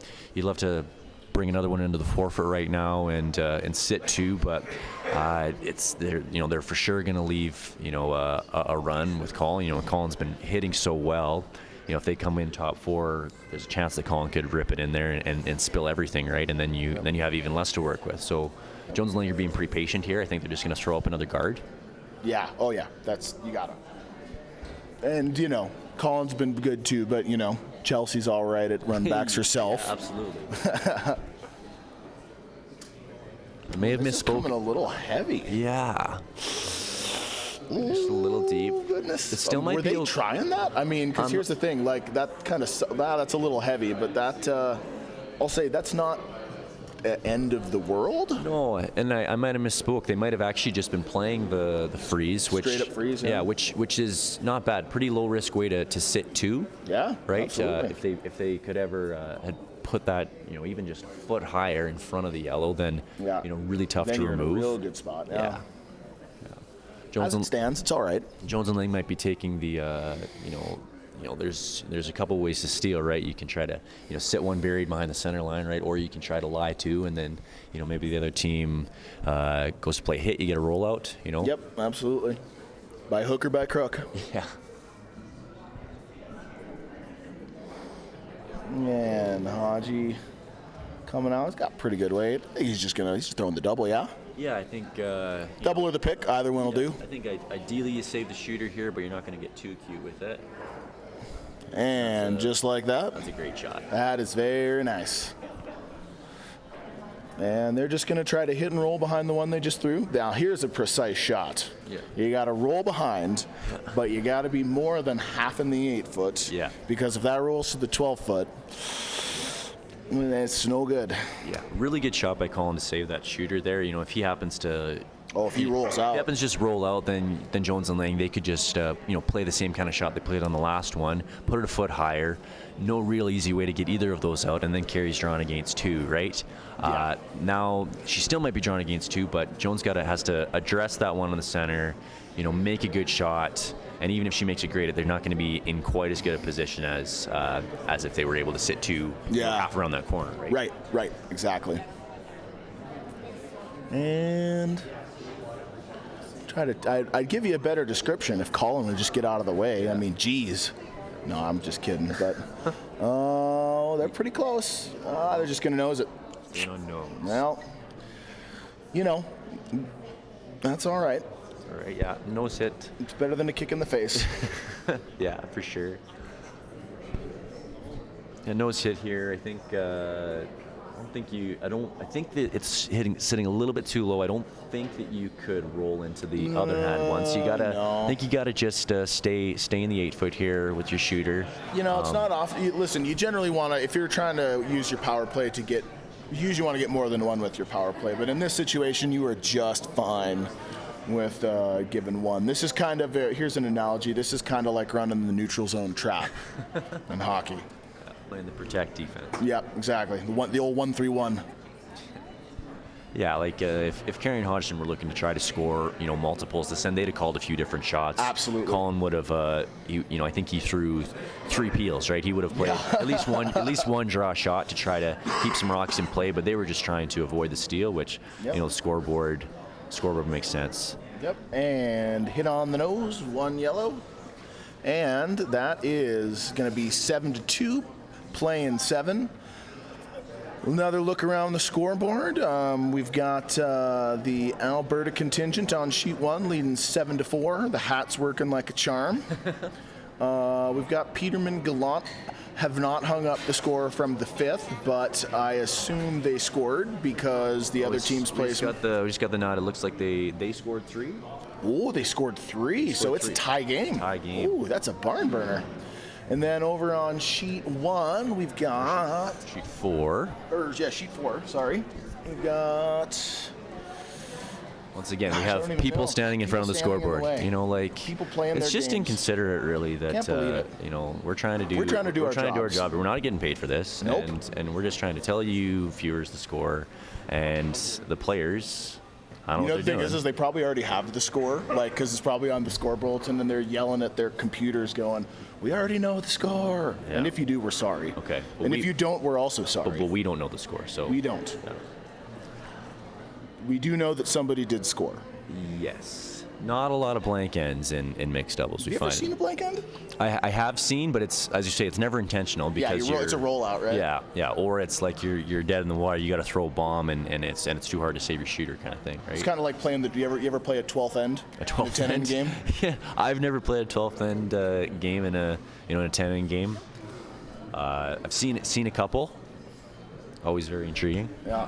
bring another one into the 4 foot right now and sit 2, but they're for sure going to leave a run with Colin. You know, Colin's been hitting so well. You know, if they come in top 4, there's a chance that Colin could rip it in there and spill everything, right? And then you have even less to work with. So Jones and Laing are being pretty patient here. I think they're just going to throw up another guard. Yeah. Oh yeah. You got him. And Colin's been good too, but Chelsea's all right at run backs herself. Yeah, absolutely. I may have misspoken. Coming a little heavy. Yeah. Just a little deep. Goodness. It still might were be they trying that? I mean, because here's the thing, like that kind of that's a little heavy, but that I'll say that's not end of the world. No, and I might have misspoke. They might have actually just been playing the freeze, which straight up freeze. Yeah, which is not bad. Pretty low risk way to sit 2. Yeah, right. Absolutely. If they could ever had put that even just a foot higher in front of the yellow, then really tough then to you're remove. In a real good spot. Yeah. Jones As it stands, it's all right. Jones and Laing might be taking the there's a couple ways to steal, right? You can try to sit one buried behind the center line, right? Or you can try to lie 2, and then maybe the other team goes to play hit, you get a rollout. Yep, absolutely. By hook or by crook. Yeah. And Hodgie coming out. He's got pretty good weight. I think he's just throwing the double, yeah? Yeah, I think double or the pick, either one will do. I think ideally you save the shooter here, but you're not going to get too cute with it. And just like that. That's a great shot. That is very nice. And they're just going to try to hit and roll behind the one they just threw. Now, here's a precise shot. Yeah. You got to roll behind, but you got to be more than half in the 8 foot. Yeah. Because if that rolls to the 12 foot, it's no good. Yeah, really good shot by Colin to save that shooter there. If he happens to... Oh, if he rolls out. If he happens to just roll out, then Jones and Laing, they could just play the same kind of shot they played on the last one, put it a foot higher. No real easy way to get either of those out, and then Carey's drawn against 2, right? Yeah. Now she still might be drawn against 2, but Jones has to address that one in the center, make a good shot, and even if she makes it great, they're not going to be in quite as good a position as if they were able to sit 2 half around that corner, right? Right, exactly. And I'd give you a better description if Colin would just get out of the way. I mean, geez. No, I'm just kidding. But they're pretty close. They're just gonna nose it. Well, that's all right. All right, yeah, nose hit. It's better than a kick in the face. Yeah, for sure. A nose hit here. I think. I think that it's sitting a little bit too low. I don't think that you could roll into the other hand once. I think you gotta just stay in the 8 foot here with your shooter. It's not off. Listen, you generally want to, if you're trying to use your power play you usually want to get more than one with your power play. But in this situation, you are just fine with giving one. This is kind of, here's an analogy. This is kind of like running the neutral zone trap in hockey. Playing the protect defense. Yep, exactly. The old 1-3-1. Yeah, like if Carey and Hodgson were looking to try to score, multiples to send, they'd have called a few different shots. Absolutely. Colin would have, I think he threw 3 peels, right? He would have played at least one draw shot to try to keep some rocks in play, but they were just trying to avoid the steal, which scoreboard makes sense. Yep, and hit on the nose, 1 yellow, and that is going to be 7-2. Playing 7. Another look around the scoreboard. We've got the Alberta contingent on sheet 1 leading 7-4. The hat's working like a charm. We've got Peterman Gallant have not hung up the score from the 5th, but I assume they scored because the other team's placed. We just got the nod. It looks like they scored 3. Oh, they scored 3, so it's a tie game. Tie game. Ooh, that's a barn burner. And then over on sheet 1, we've got... Sheet 4. Sheet 4, sorry. We've got... Once again, we I don't have even people know. standing in front of the People standing in the scoreboard. way. You know, like People playing it's their just games. inconsiderate, really. That Can't believe it. you know, we're trying to do our our jobs. job. We're not getting paid for this, Nope. and we're just trying to tell you viewers the score, and the players. I don't You know know, what the they're thing doing. is they probably already have the score, like, because it's probably on the score bulletin, and they're yelling at their computers going, we already know the score. Yeah. And if you do, we're sorry. Okay. And if you don't, we're also sorry. but we don't know the score, so We don't. Yeah. We do know that somebody did score. Yes. Not a lot of blank ends in mixed doubles. Have you ever seen a blank end? I have seen, but it's, as you say, it's never intentional because it's a rollout, right? Yeah, or it's like you're dead in the water. You got to throw a bomb, and it's too hard to save your shooter, kind of thing, right? It's kind of like playing you ever play a 12th end? A 12th 10 end game? Yeah, I've never played a 12th end game in a 10 end game. I've seen a couple. Always very intriguing. Yeah.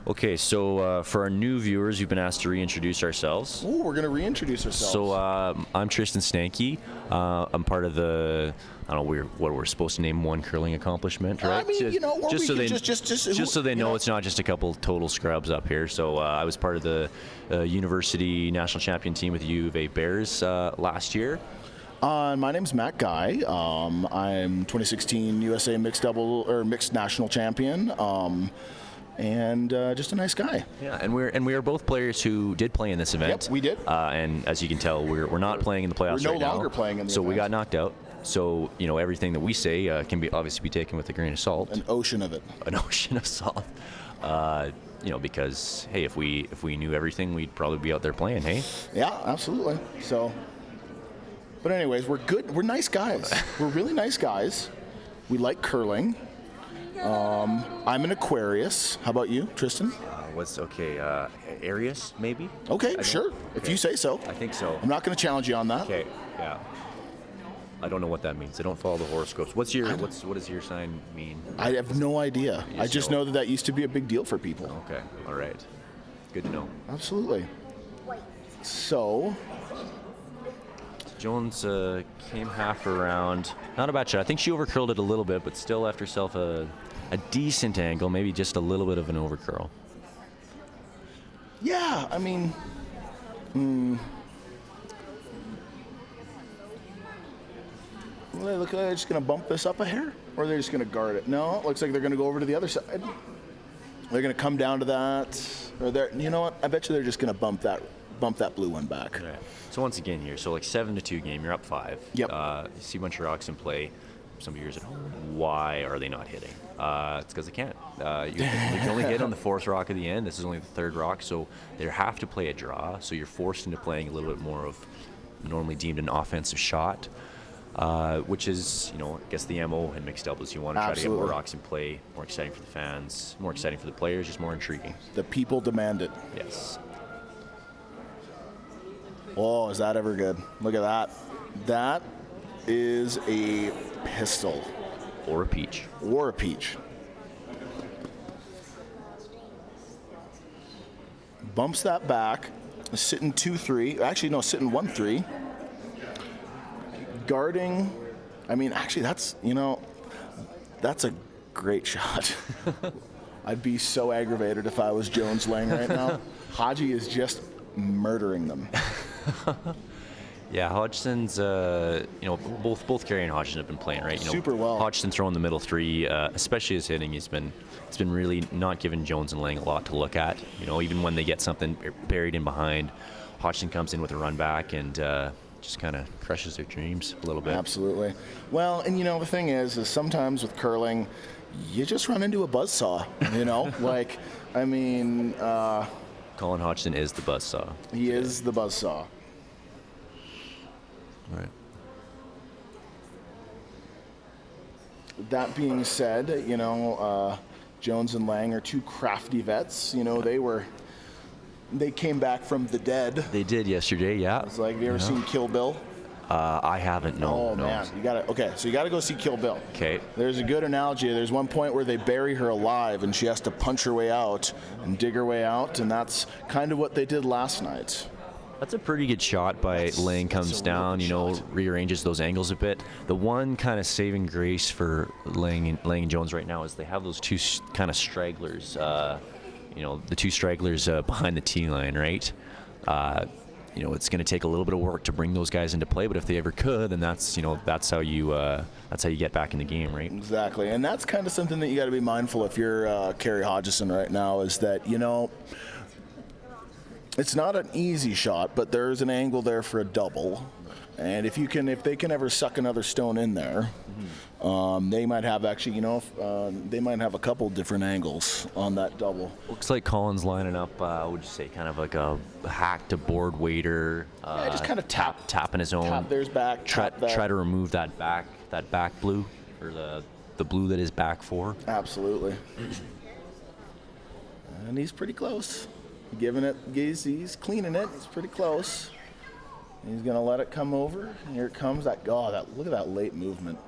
Okay, so for our new viewers, we've been asked to reintroduce ourselves. Ooh, we're going to reintroduce ourselves. So I'm Tristan Stanky. I'm part of the, I don't know, we're supposed to name one curling accomplishment, right? I mean, you know, or just we so can they just so they you know know. it's not just a couple total scrubs up here. So I was part of the university national champion team with the U of A Bears last year. My name's Matt Guy. I'm 2016 USA mixed national champion. And just a nice guy. Yeah, and we are both players who did play in this event. Yep, we did. And as you can tell, we're not playing in the playoffs We're no right now. longer playing in the So we event. got knocked out. So you know everything that we say can be obviously be taken with a grain of salt. An ocean of it. An ocean of salt. You know, because hey, if we knew everything, we'd probably be out there playing. Hey. Yeah, absolutely. So, but anyways, we're good. We're nice guys. We're really nice guys. We like curling. I'm an Aquarius. How about you, Tristan? What's okay? Arius, maybe. Okay, sure. If you say so. I think so. I'm not going to challenge you on that. Okay. Yeah. I don't know what that means. I don't follow the horoscopes. What does your sign mean? I have no idea. You I just know that used to be a big deal for people. Okay. All right. Good to know. Absolutely. So, Jones came half around. Not a bad shot. I think she overcurled it a little bit, but still left herself a decent angle, maybe just a little bit of an overcurl. yeah, I mean, look, they're just going to bump this up a hair? Or are they just going to guard it? No, it looks like they're going to go over to the other side. They're going to come down to that. Or they're, you know what? I bet you they're just going to bump that blue one back. Right. So once again here, so like 7-2 game, you're up 5. Yep. You see a bunch of rocks in play. Some viewers at home, why are they not hitting? It's because they can't. You can only hit on the 4th rock at the end. This is only the 3rd rock, so they have to play a draw. So you're forced into playing a little bit more of normally deemed an offensive shot, which is, you know, I guess the MO in mixed doubles. You want to try to get more Absolutely. rocks in play, more exciting for the fans, more exciting for the players, just more intriguing. The people demand it. Yes. Oh, is that ever good? Look at that. That is a pistol. Or a peach. Or a peach. Bumps that back. Sitting 2-3. Actually, no, sitting 1-3. Guarding. I mean, actually, that's a great shot. I'd be so aggravated if I was Jones Laing right now. Haji is just murdering them. Yeah, Hodgson's, both Carey and Hodgson have been playing, right? Super well. Hodgson throwing the middle 3, especially his hitting, he's been really not giving Jones and Laing a lot to look at. You know, even when they get something buried in behind, Hodgson comes in with a run back and just kind of crushes their dreams a little bit. Absolutely. Well, and the thing is sometimes with curling, you just run into a buzzsaw, like, I mean... Colin Hodgson is the buzzsaw. He is the buzzsaw. All right. That being said, Jones and Laing are two crafty vets. They came back from the dead. They did yesterday, yeah. It's like, have you ever seen Kill Bill? I haven't. No. Man, you gotta. Okay, so you gotta go see Kill Bill. Okay. There's a good analogy. There's one point where they bury her alive, and she has to punch her way out and dig her way out, and that's kind of what they did last night. That's a pretty good shot by Laing. Comes down, rearranges those angles a bit. The one kind of saving grace for Laing and Jones right now is they have those two kind of stragglers. The two stragglers behind the tee line, right? It's going to take a little bit of work to bring those guys into play, but if they ever could, then that's how you get back in the game, right? Exactly, and that's kind of something that you got to be mindful if you're Carey Hodgson right now, is that it's not an easy shot, but there's an angle there for a double, and if they can ever suck another stone in there, they might have they might have a couple different angles on that double. Looks like Colin's lining up. Would you say kind of like a hack to board waiter? Just kind of tapping his own. Tap theirs back. Try to remove that back blue, or the blue that is back for. Absolutely. And he's pretty close. He's cleaning it. He's pretty close. He's gonna let it come over. Here it comes. Look at that late movement.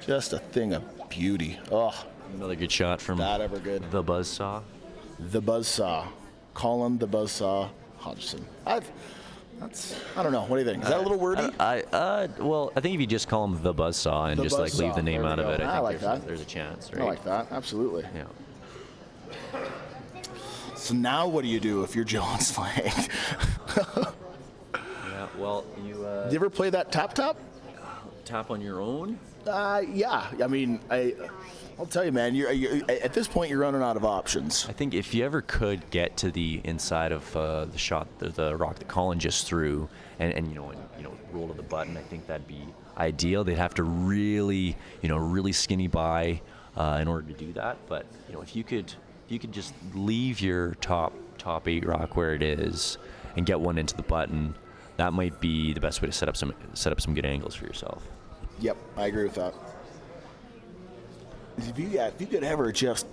Just a thing of beauty. Oh, another good shot from that ever good. The Buzzsaw. The Buzzsaw. Colin the Buzzsaw Hodgson. I don't know. What do you think? Is that a little wordy? Well, I think if you just call him the Buzzsaw and just leave the name out of it, I think there's a chance, right? I like that. Absolutely. Yeah. So now what do you do if you're Jones Laing? Yeah, well, you ever play that tap? Tap on your own? Yeah. I mean, I'll tell you, man. You're at this point, you're running out of options. I think if you ever could get to the inside of the shot, the rock that Colin just threw, and roll to the button, I think that'd be ideal. They'd have to really skinny by in order to do that. But if you could just leave your top 8 rock where it is and get one into the button, that might be the best way to set up some good angles for yourself. Yep, I agree with that. If you could ever just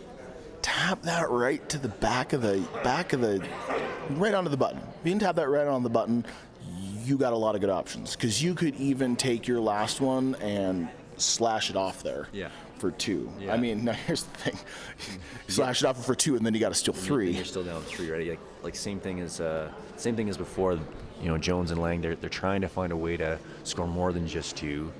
tap that right to the back of the right onto the button. If you can tap that right on the button, you got a lot of good options, because you could even take your last one and slash it off there. Yeah. For 2. Yeah. I mean, now here's the thing: slash it off for 2, and then you got to steal 3. You're still down 3, right? Like same thing as before. Jones and Laing, they're trying to find a way to score more than just 2.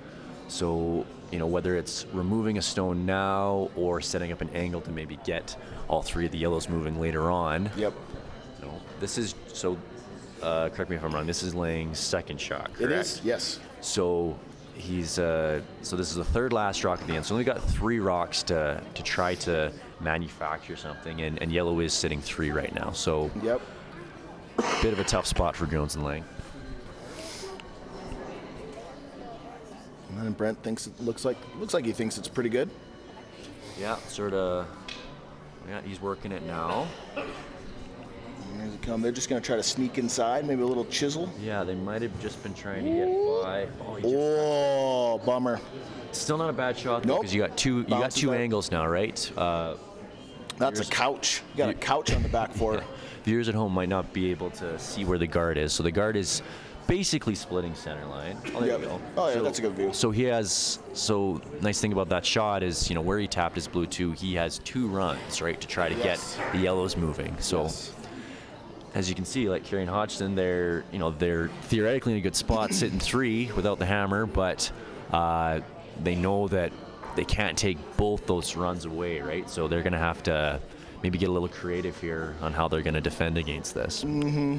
So whether it's removing a stone now or setting up an angle to maybe get all 3 of the yellows moving later on. Yep. This is correct me if I'm wrong. This is Laing's second shot. Correct? It is. Yes. So he's so this is the third last rock at the end. So only got 3 rocks to try to manufacture something, and yellow is sitting 3 right now. So yep, bit of a tough spot for Jones and Laing. And then Brent looks like he thinks it's pretty good. Yeah, sort of. Yeah, he's working it now. Here they come. They're just going to try to sneak inside, maybe a little chisel. Yeah, they might have just been trying to get by. Oh, bummer. Still not a bad shot, though, because you got two angles now, right? That's a couch. You got a couch on the back for her. Viewers at home might not be able to see where the guard is. So the guard is basically splitting center line. Oh, there you go. Oh, yeah, that's a good view. So nice thing about that shot is, where he tapped his blue 2, he has 2 runs, right, to try to get the yellows moving. So as you can see, like Carey and Hodgson, they're theoretically in a good spot, sitting 3 without the hammer, but they know that they can't take both those runs away, right? So they're going to have to maybe get a little creative here on how they're going to defend against this. Mm-hmm.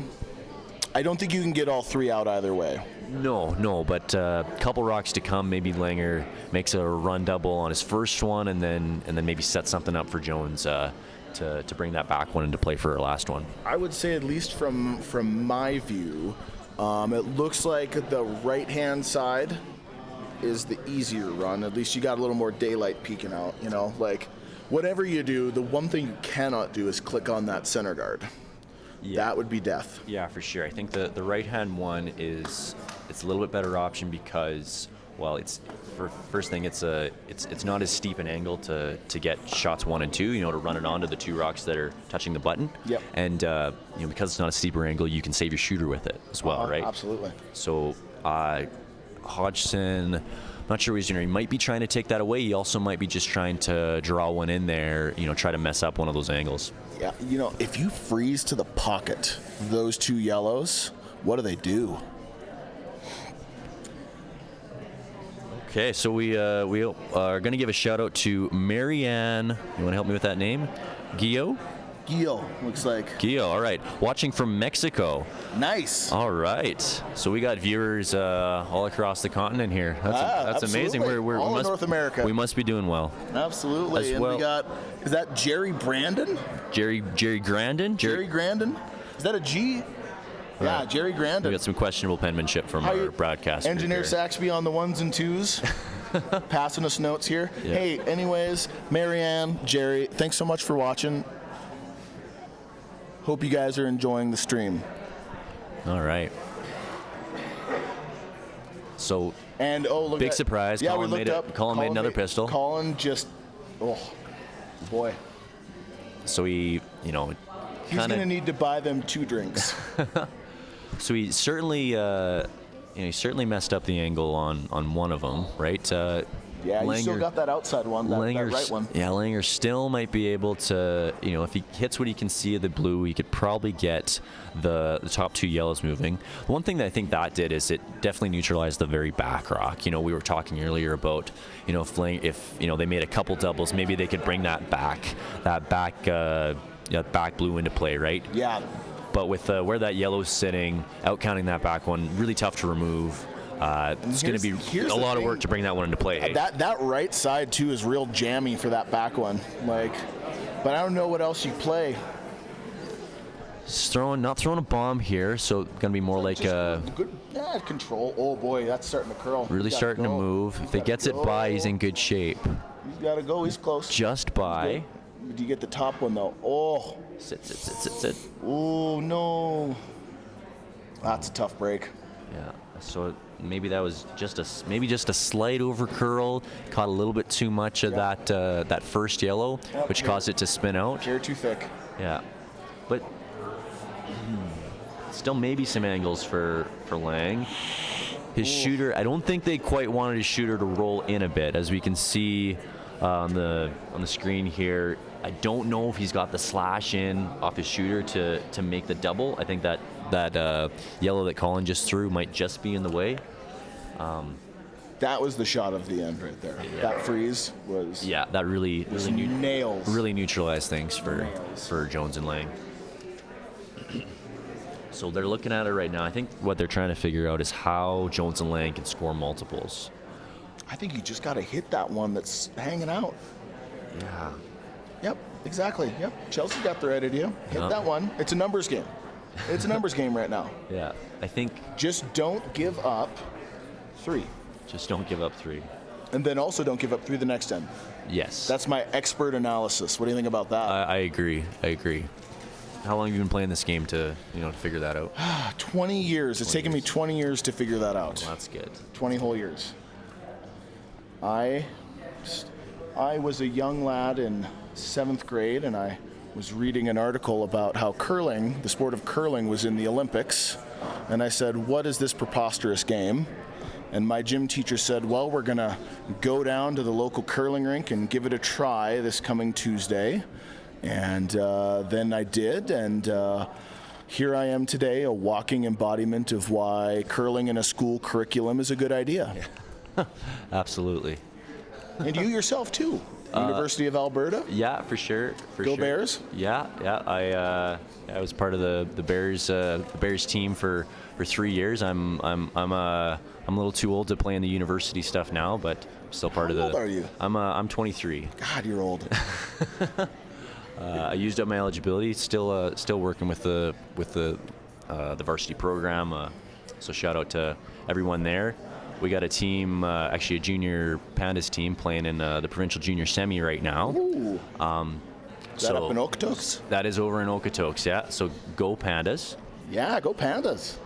I don't think you can get all 3 out either way. No, but a couple rocks to come. Maybe Langer makes a run double on his first one, and then maybe set something up for Jones to bring that back one into play for her last one. I would say, at least from my view, it looks like the right-hand side is the easier run. At least you got a little more daylight peeking out. Like whatever you do, the one thing you cannot do is click on that center guard. Yeah. That would be death. Yeah, for sure. I think the right-hand one it's a little bit better option because, well, it's not as steep an angle to get shots 1 and 2, to run it onto the 2 rocks that are touching the button. Yep. And because it's not a steeper angle, you can save your shooter with it as well, right? Absolutely. So Hodgson, not sure what he's doing. He might be trying to take that away. He also might be just trying to draw one in there, try to mess up one of those angles. Yeah, if you freeze to the pocket those two yellows, what do they do? Okay, so we are going to give a shout out to Marianne. You want to help me with that name? Guillot? Gil, looks like. Guillot, all right. Watching from Mexico. Nice. All right. So we got viewers all across the continent here. That's amazing. We're all in North America. We must be doing well. Absolutely. As and well. we got, is that Jerry Brandon? Jerry Grandin? Jerry Grandin? Is that a G? Yeah, Jerry Grandin. We got some questionable penmanship from our broadcaster. Engineer here. Saxby on the ones and twos. Passing us notes here. Yeah. Hey, anyways, Marianne, Jerry, thanks so much for watching. Hope you guys are enjoying the stream. All right. So, and look big at, surprise. Yeah, Colin we looked up. Colin made another pistol. Colin just, boy. So he, he's going to need to buy them 2 drinks. So he certainly, he certainly messed up the angle on one of them, right? Yeah, you still got that outside one, that right one. Yeah, Langer still might be able to, if he hits what he can see of the blue, he could probably get the top 2 yellows moving. The one thing that I think that did is it definitely neutralized the very back rock. We were talking earlier about, if they made a couple doubles, maybe they could bring that back blue into play, right? Yeah. But with where that yellow's sitting, out counting that back one, really tough to remove. It's going to be a lot of work to bring that one into play. Hey? That right side too is real jammy for that back one. But I don't know what else you play. Not throwing a bomb here, so going to be more like good control. Oh boy, that's starting to curl. Really starting to move. If he gets it by, he's in good shape. He's got to go. He's close. Just by. Do you get the top one though? Oh. Sit. Oh no. That's a tough break. Yeah. So maybe that was just a slight over curl. Caught a little bit too much of that first yellow, which caused it to spin out. Hair too thick. Yeah. But still maybe some angles for Laing. His shooter, I don't think they quite wanted his shooter to roll in a bit, as we can see on the screen here. I don't know if he's got the slash in off his shooter to make the double. I think that yellow that Colin just threw might just be in the way. That was the shot of the end right there. Yeah. That freeze was. Yeah, that really nails. Really neutralized things for Jones and Laing. So they're looking at it right now. I think what they're trying to figure out is how Jones and Laing can score multiples. I think you just got to hit that one that's hanging out. Yeah. Yep, exactly. Yep, Chelsea got the right idea. Hit that one. It's a numbers game. It's a numbers game right now. Yeah, I think. Just don't give up 3. Just don't give up 3. And then also don't give up 3 the next end. Yes. That's my expert analysis. What do you think about that? I agree. How long have you been playing this game to figure that out? 20 years. It's taken me 20 years to figure that out. Well, that's good. 20 whole years. I was a young lad in 7th grade, and I was reading an article about how curling, the sport of curling, was in the Olympics. And I said, what is this preposterous game? And my gym teacher said, well, we're going to go down to the local curling rink and give it a try this coming Tuesday. And then I did, and here I am today, a walking embodiment of why curling in a school curriculum is a good idea. Yeah. Absolutely. And you yourself, too. University of Alberta? Yeah, for sure. Go Bears? Yeah. I was part of the Bears team for 3 years. I'm a little too old to play in the university stuff now, but I'm still part of the. How old are you? I'm 23. God, you're old. I used up my eligibility. Still working with the varsity program. So shout out to everyone there. We got a team, actually a junior Pandas team, playing in the provincial junior semi right now. Ooh. Is that up in Okotoks? That is over in Okotoks, yeah. So go Pandas. Yeah, go Pandas.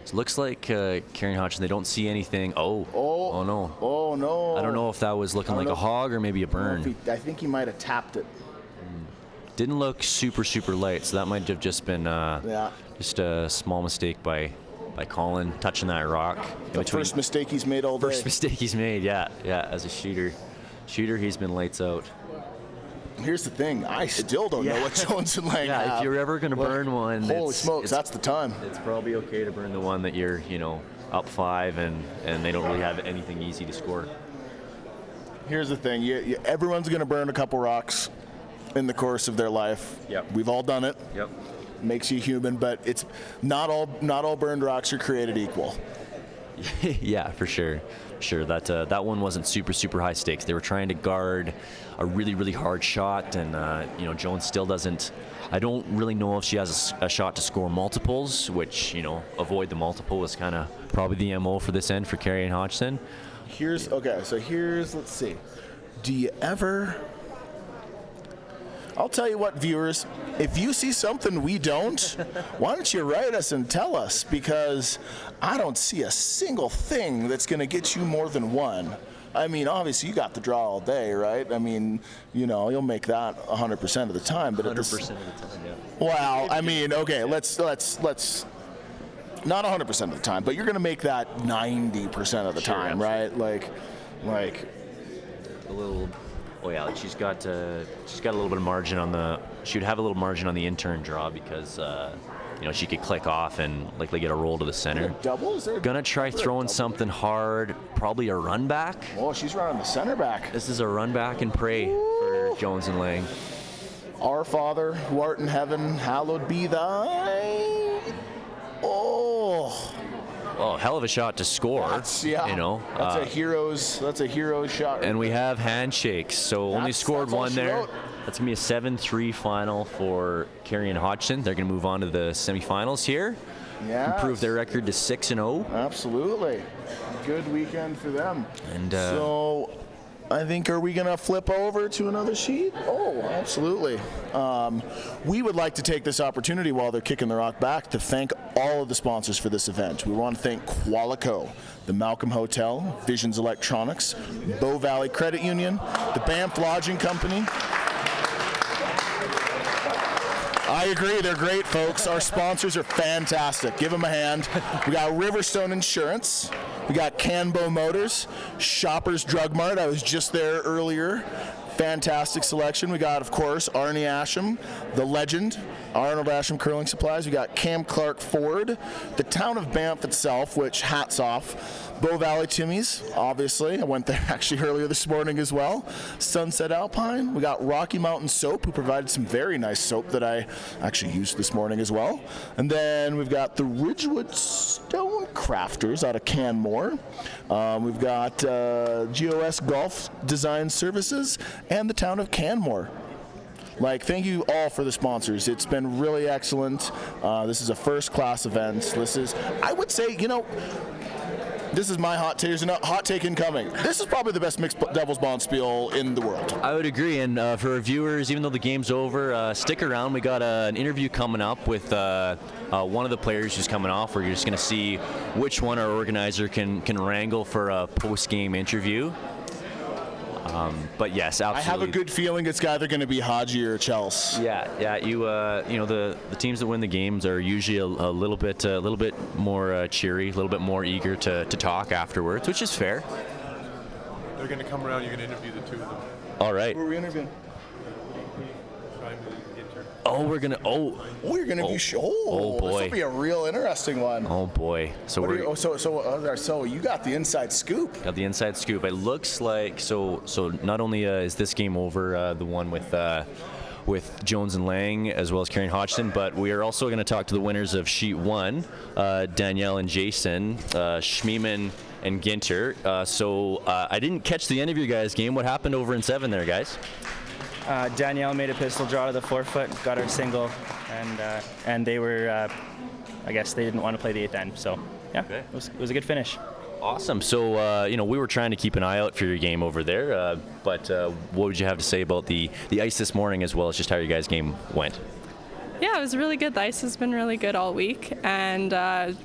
So it looks like Carey and Hodgson, they don't see anything. Oh no. Oh no. I don't know if that was looking like a hog or maybe a burn. I think he might have tapped it. Didn't look super light, so that might have just been just a small mistake by Colin touching that rock. The first mistake he's made all day. First mistake he's made, yeah, as a shooter. He's been lights out. Here's the thing, I still don't know what Jones and Laing have. If you're ever going to burn one, holy smokes, that's the time. It's probably okay to burn the one that you're, up 5 and they don't really have anything easy to score. Here's the thing, everyone's going to burn a couple rocks in the course of their life. Yep. We've all done it. Yep. Makes you human, but it's not all burned rocks are created equal. Yeah, for sure. That one wasn't super high stakes. They were trying to guard a really hard shot, and Jones still doesn't. I don't really know if she has a shot to score multiples, which avoid the multiple is kind of probably the MO for this end for Carey and Hodgson. Let's see. Do you ever? I'll tell you what, viewers, if you see something we don't, why don't you write us and tell us? Because I don't see a single thing that's going to get you more than one. I mean, obviously, you got the draw all day, right? I mean, you'll make that 100% of the time. But 100% of the time, yeah. Well, I mean, okay, let's not 100% of the time, but you're going to make that 90% of the time, right? Like a little. Oh yeah, she's got a little bit of margin on the. She would have a little margin on the intern draw because she could click off and likely get a roll to the center. Doubles? Gonna try throwing something hard, probably a run back. Oh, she's running the center back. This is a run back and pray for Jones and Laing. Our Father, who art in heaven, hallowed be thy. Oh, hell of a shot to score. That's a hero's shot. And we have handshakes, so only scored one there. That's going to be a 7-3 final for Carey and Hodgson. They're going to move on to the semifinals here. Yeah. Improve their record to 6-0. Absolutely. Good weekend for them. And so I think, are we going to flip over to another sheet? Oh, absolutely. We would like to take this opportunity while they're kicking the rock back to thank all of the sponsors for this event. We want to thank Qualico, the Malcolm Hotel, Visions Electronics, Bow Valley Credit Union, the Banff Lodging Company. I agree, they're great, folks. Our sponsors are fantastic. Give them a hand. We got Riverstone Insurance. We got Canbo Motors, Shoppers Drug Mart. I was just there earlier. Fantastic selection. We got, of course, Arnie Asham, the legend, Arnold Asham Curling Supplies. We got Cam Clark Ford, the town of Banff itself, which hats off. Bow Valley Timmy's, obviously. I went there actually earlier this morning as well. Sunset Alpine. We got Rocky Mountain Soap, who provided some very nice soap that I actually used this morning as well. And then we've got the Ridgewood Stone Crafters out of Canmore. We've got GOS Golf Design Services and the town of Canmore. Thank you all for the sponsors. It's been really excellent. This is a first-class event. I would say, this is my hot take. There's a hot take incoming. This is probably the best mixed doubles bonspiel in the world. I would agree, and for our viewers, even though the game's over, stick around. We got an interview coming up with one of the players who's coming off. We're just going to see which one our organizer can wrangle for a post-game interview. But yes, absolutely. I have a good feeling it's either going to be Haji or Chelsea. Yeah. The teams that win the games are usually a little bit more cheery, a little bit more eager to talk afterwards, which is fair. They're going to come around. You're going to interview the two of them. All right. Who are we interviewing? You're gonna be. Oh boy. This will be a real interesting one. Oh boy. So you got the inside scoop. Got the inside scoop. It looks like so. Not only is this game over, the one with Jones and Laing as well as Carey and Hodgson, but we are also going to talk to the winners of Sheet 1, Danielle and Jason, Schmeeman and Ginter. I didn't catch the end of your guys' game. What happened over in 7 there, guys? Danielle made a pistol draw to the forefoot, got her single, and they were, I guess they didn't want to play the 8th end. So, yeah, okay. It was a good finish. Awesome. So, we were trying to keep an eye out for your game over there, but what would you have to say about the ice this morning as well as just how your guys' game went? Yeah, it was really good. The ice has been really good all week, and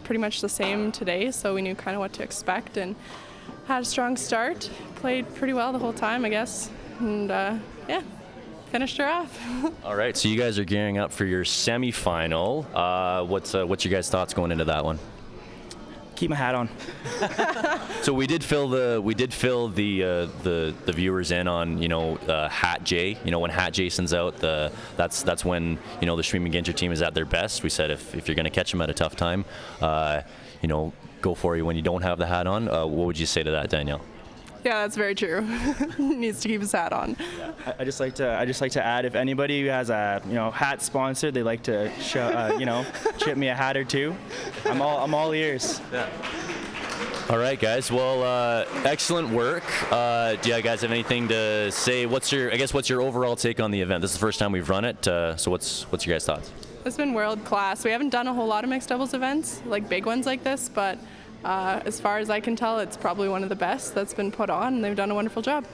pretty much the same today, so we knew kind of what to expect and had a strong start. Played pretty well the whole time, I guess, and finished her off. All right, so you guys are gearing up for your semifinal. What's your guys' thoughts going into that one? keep my hat on. So we did fill the viewers in on Hat J. When Hat Jason's out, that's when the Schmiemann Ginter team is at their best. We said if you're going to catch them at a tough time, go for you when you don't have the hat on. What would you say to that, Danielle? Yeah, that's very true. Needs to keep his hat on. I just like to add, if anybody has a hat sponsor, they like to chip me a hat or two. I'm all ears. Yeah. All right, guys. Well, excellent work. Do you guys have anything to say? What's your overall take on the event? This is the first time we've run it. So what's your guys' thoughts? It's been world class. We haven't done a whole lot of mixed doubles events, like big ones like this, but as far as I can tell, it's probably one of the best that's been put on, and they've done a wonderful job.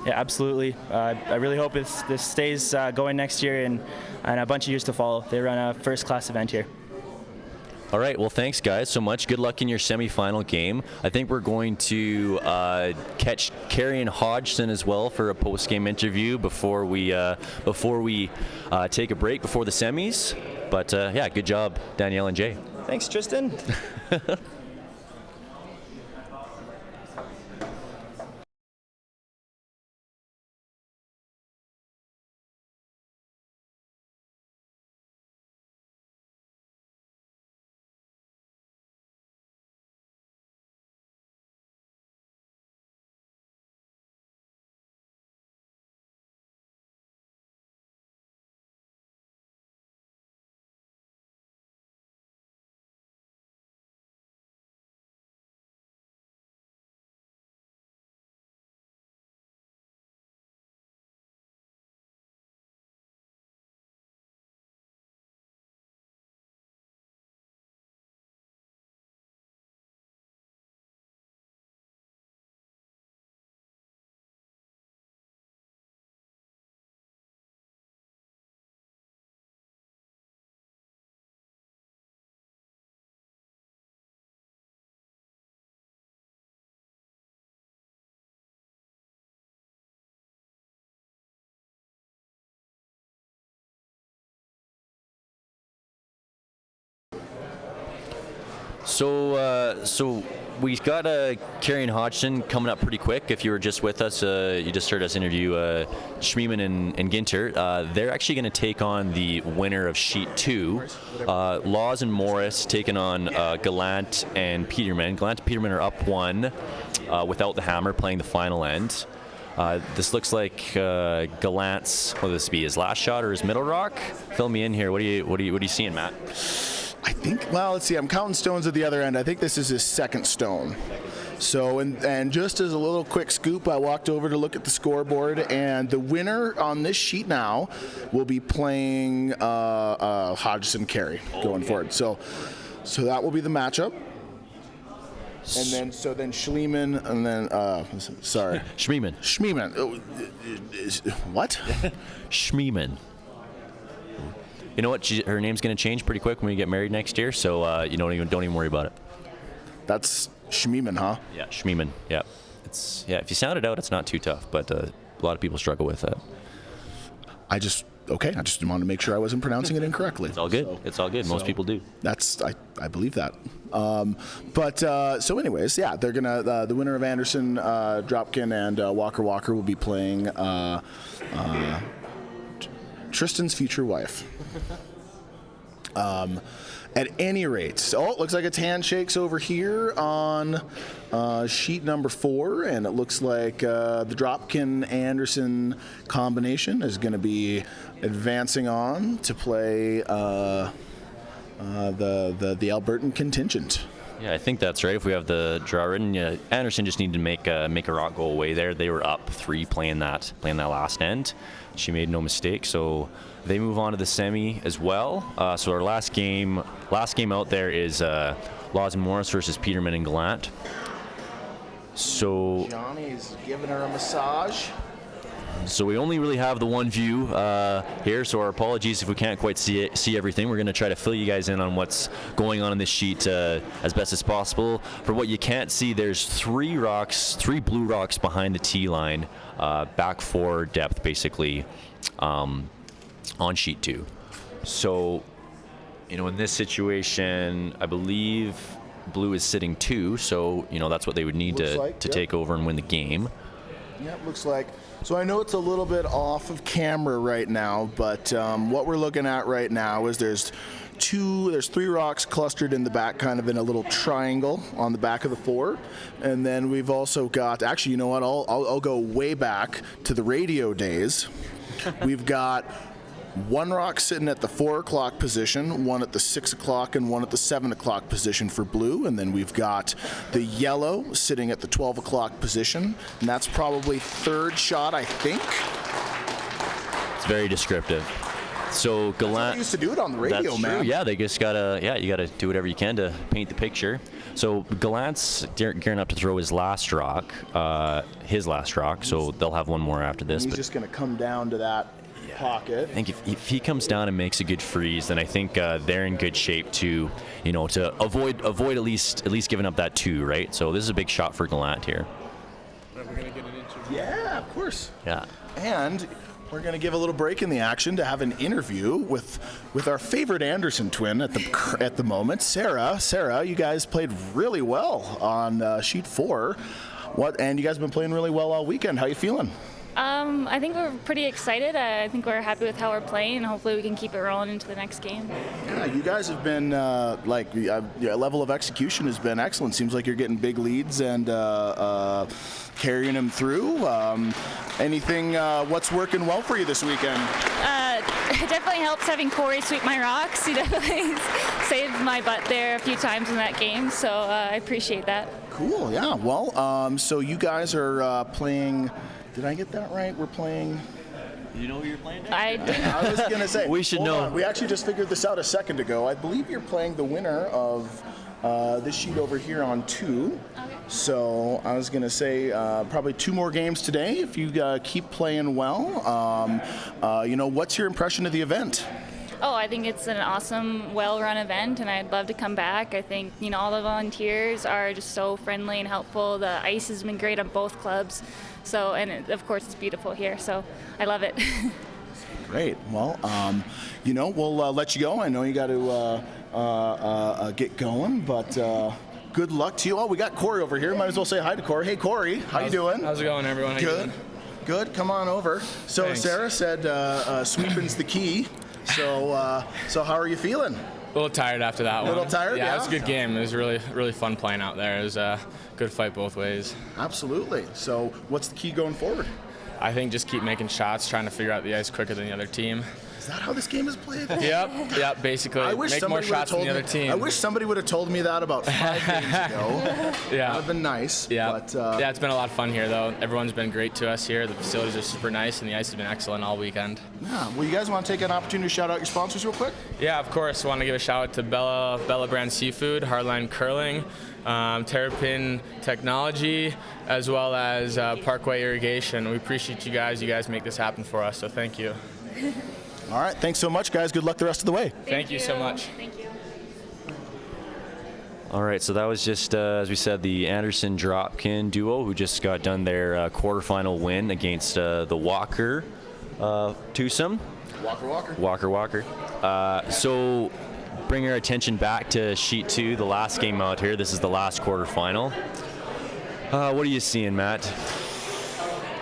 Yeah, absolutely. I really hope this stays going next year and a bunch of years to follow. They run a first-class event here. All right. Well, thanks, guys, so much. Good luck in your semifinal game. I think we're going to catch Carey and Hodgson as well for a post-game interview before we take a break before the semis. But yeah, good job, Danielle and Jay. Thanks, Tristan. So we've got Carey and Hodgson coming up pretty quick. If you were just with us, you just heard us interview Schmiemann and Ginter. They're actually going to take on the winner of Sheet 2. Laws and Morris taking on Gallant and Peterman. Gallant and Peterman are up 1 without the hammer, playing the final end. This looks like Gallant's, what would this be, his last shot or his middle rock? Fill me in here. What are you seeing, Matt? I think, well, let's see, I'm counting stones at the other end. I think this is his second stone. So, and just as a little quick scoop, I walked over to look at the scoreboard, and the winner on this sheet now will be playing Hodgson Carey going forward. So that will be the matchup. And then Schliemann, and then, sorry. Schmiemann. What? Schmiemann. You know what? Her name's going to change pretty quick when we get married next year, so don't even worry about it. That's Schmiemann, huh? Yeah, Schmiemann. Yeah, if you sound it out, it's not too tough, but a lot of people struggle with that. I just wanted to make sure I wasn't pronouncing it incorrectly. It's all good. It's all good. Most people do. I believe that. So anyways, yeah, they're gonna the winner of Anderson, Dropkin, and Walker will be playing Tristan's future wife. At any rate, it looks like it's handshakes over here on sheet number 4, and it looks like the Dropkin-Anderson combination is going to be advancing on to play the Albertan contingent. Yeah, I think that's right. If we have the draw written, Anderson just needed to make a rock go away there. They were up 3 playing that last end. She made no mistake, so they move on to the semi as well. So our last game out there is Laws and Morris versus Peterman and Gallant. So Johnny's giving her a massage. So we only really have the one view here, so our apologies if we can't quite see everything. We're going to try to fill you guys in on what's going on in this sheet as best as possible. For what you can't see, there's 3 blue rocks behind the tee line, back 4 depth basically, on sheet 2. So, in this situation, I believe Blue is sitting 2, so that's what they would need to take over and win the game. Yeah, it looks like. So I know it's a little bit off of camera right now, but what we're looking at right now is there's 3 rocks clustered in the back, kind of in a little triangle on the back of the 4. And then we've also got, actually, you know what, I'll go way back to the radio days. We've got 1 rock sitting at the 4 o'clock position, 1 at the 6 o'clock, and 1 at the 7 o'clock position for Blue. And then we've got the yellow sitting at the 12 o'clock position. And that's probably 3rd shot, I think. It's very descriptive. So Gallant used to do it on the radio, that's man. True. Yeah, they just gotta. Yeah, you gotta do whatever you can to paint the picture. So Gallant's gearing up to throw his last rock. So they'll have 1 more after this. He's just gonna come down to that pocket. I think if he comes down and makes a good freeze, then I think they're in good shape to avoid at least giving up that 2, right? So this is a big shot for Gallant here. We're gonna get an interview. Yeah, of course. Yeah. And we're going to give a little break in the action to have an interview with our favorite Anderson twin at the moment, Sarah. Sarah, you guys played really well on sheet 4. And you guys have been playing really well all weekend. How you feeling? I think we're pretty excited. I think we're happy with how we're playing, and hopefully we can keep it rolling into the next game. Yeah, you guys have been your level of execution has been excellent. Seems like you're getting big leads and carrying them through. Anything? What's working well for you this weekend? It definitely helps having Corey sweep my rocks. He definitely saved my butt there a few times in that game, so I appreciate that. Cool. Yeah. Well, so you guys are playing. Did I get that right? We're playing. You know who you're playing? I was going to say. We should know. We actually just figured this out a second ago. I believe you're playing the winner of this sheet over here on 2. Okay. So I was going to say probably 2 more games today if you keep playing well. What's your impression of the event? Oh, I think it's an awesome, well-run event, and I'd love to come back. I think, all the volunteers are just so friendly and helpful. The ice has been great on both clubs. So, and of course, it's beautiful here, so I love it. Great. Well, we'll let you go. I know you got to get going, but good luck to you. Oh, we got Corey over here. Might as well say hi to Corey. Hey, Corey. How you doing? How's it going, everyone? How Good. You doing? Good. Come on over. So Thanks. Sarah said sweeping's the key. So how are you feeling? A little tired after that one. A little tired? Yeah, it was a good game. It was really, really fun playing out there. It was a good fight both ways. Absolutely. So what's the key going forward? I think just keep making shots, trying to figure out the ice quicker than the other team. Is that how this game is played? Yep, basically. Make more shots than the other team. I wish somebody would have told me that about 5 games ago. Yeah. That would have been nice. Yeah. But, yeah, it's been a lot of fun here, though. Everyone's been great to us here. The facilities are super nice, and the ice has been excellent all weekend. Yeah. Well, you guys want to take an opportunity to shout out your sponsors real quick? Yeah, of course. I want to give a shout out to Bella Brand Seafood, Hardline Curling, Terrapin Technology, as well as Parkway Irrigation. We appreciate you guys. You guys make this happen for us, so thank you. All right. Thanks so much, guys. Good luck the rest of the way. Thank you so much. Thank you. All right, so that was just, as we said, the Anderson-Dropkin duo who just got done their quarterfinal win against the Walker twosome. Walker. So bring our attention back to sheet 2, the last game out here. This is the last quarterfinal. What are you seeing, Matt?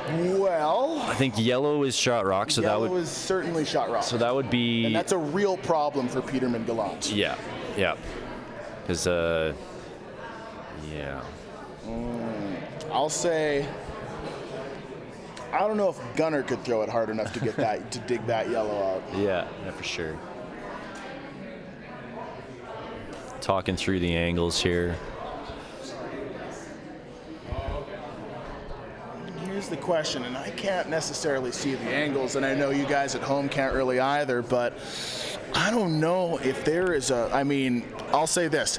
Well, I think yellow is shot rock, so that would is certainly shot rock. So that would be, and that's a real problem for Peterman Gallant. Yeah. Because I'll say I don't know if Gunner could throw it hard enough to get that to dig that yellow out. Yeah, for sure. Talking through the angles here. Here's the question, and I can't necessarily see the angles, and I know you guys at home can't really either, but I don't know if there is I'll say this.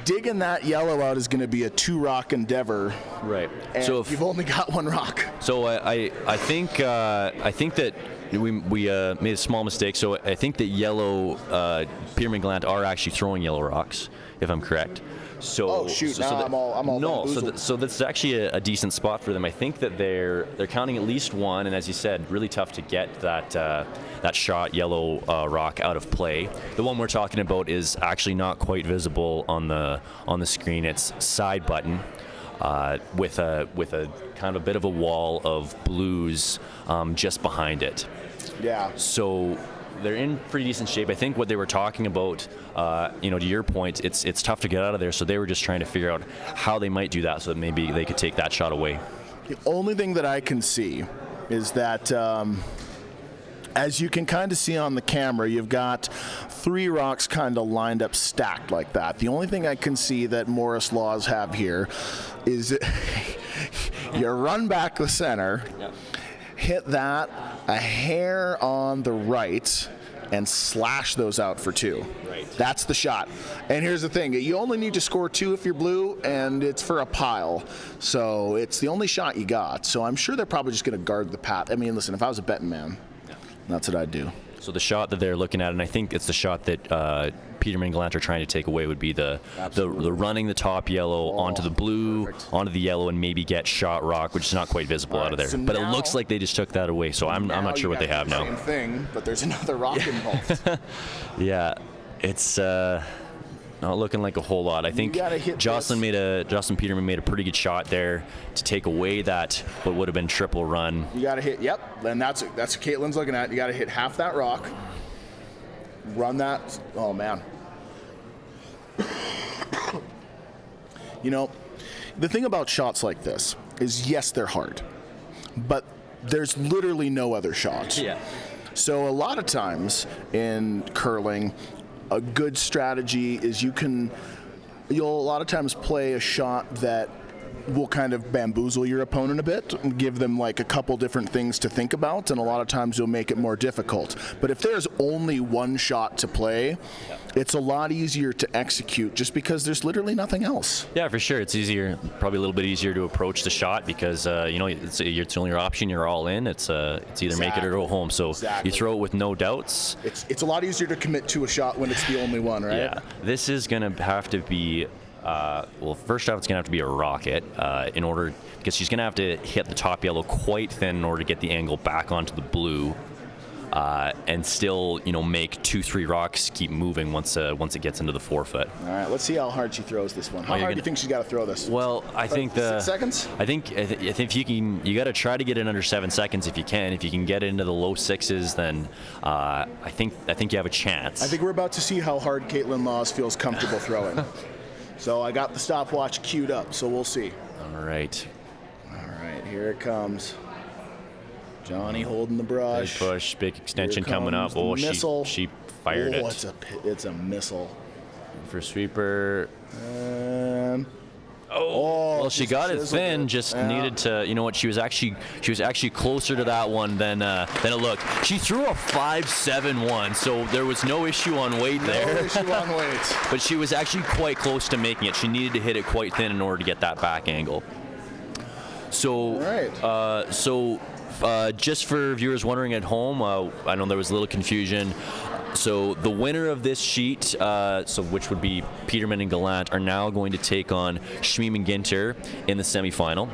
Digging that yellow out is going to be a 2-rock endeavor. Right. And so if you've only got 1 rock. So I think that we made a small mistake. So I think that yellow Peterman Gallant are actually throwing yellow rocks, if I'm correct. So, Oh shoot! Now I'm all no. bamboozled. So that's actually a decent spot for them. I think that they're counting at least one, and as you said, really tough to get that shot yellow rock out of play. The one we're talking about is actually not quite visible on the screen. It's side button. With a kind of a bit of a wall of blues just behind it. Yeah. So they're in pretty decent shape. I think what they were talking about, to your point, it's tough to get out of there. So they were just trying to figure out how they might do that so that maybe they could take that shot away. The only thing that I can see is that, as you can kind of see on the camera, you've got 3 rocks kind of lined up stacked like that. The only thing I can see that Morris Laws have here is you run back the center, hit that a hair on the right, and slash those out for 2. Right. That's the shot. And here's the thing. You only need to score 2 if you're blue, and it's for a pile. So it's the only shot you got. So I'm sure they're probably just going to guard the path. I mean, listen, if I was a betting man, that's what I'd do. So the shot that they're looking at, and I think it's the shot that Peterman and Gallant are trying to take away, would be the running the top yellow onto the blue, onto the yellow, and maybe get shot rock, which is not quite visible out of there. So but now, it looks like they just took that away, so I'm not sure what they have now. Same thing, but there's another rock involved. Yeah, it's not looking like a whole lot. I think Jocelyn Peterman made a pretty good shot there to take away that what would have been triple run. You got to hit, yep, and that's what Caitlin's looking at. You got to hit half that rock, run that, oh man. You know, the thing about shots like this is, yes, they're hard, but there's literally no other shot. Yeah. So a lot of times in curling, a good strategy is you'll a lot of times play a shot that will kind of bamboozle your opponent a bit and give them like a couple different things to think about, and a lot of times you'll make it more difficult. But if there's only one shot to play, it's a lot easier to execute just because there's literally nothing else. Yeah, for sure. It's easier, probably a little bit easier to approach the shot because it's only your option. You're all in. It's either make it or go home. So you throw it with no doubts. It's a lot easier to commit to a shot when it's the only one, right? Yeah. This is going to have to be. First off, it's going to have to be a rocket because she's going to have to hit the top yellow quite thin in order to get the angle back onto the blue, and still, make 2-3 rocks keep moving once it gets into the 4-foot. All right, let's see how hard she throws this one. How hard do you think she's got to throw this? Well, I think 6 seconds. I think if you got to try to get it under 7 seconds if you can. If you can get it into the low 6s, then I think you have a chance. I think we're about to see how hard Caitlin Laws feels comfortable throwing. So I got the stopwatch queued up, so we'll see. All right, here it comes. Johnny holding the brush. Big push, big extension coming up. Oh, she fired it. It's a missile. For sweeper. Well, she got it thin. Just needed to. You know what? She was actually closer to that one than it looked. She threw a 5.71, so there was no issue on weight there. No issue on weight. But she was actually quite close to making it. She needed to hit it quite thin in order to get that back angle. So, just for viewers wondering at home, I know there was a little confusion. So the winner of this sheet, which would be Peterman and Gallant, are now going to take on Schmiem and Ginter in the semifinal,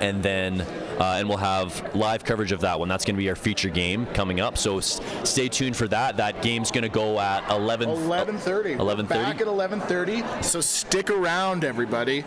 and then and we'll have live coverage of that one. That's going to be our feature game coming up. So stay tuned for that. That game's going to go at 11:30. 11:30. Back at 11:30. So stick around, everybody.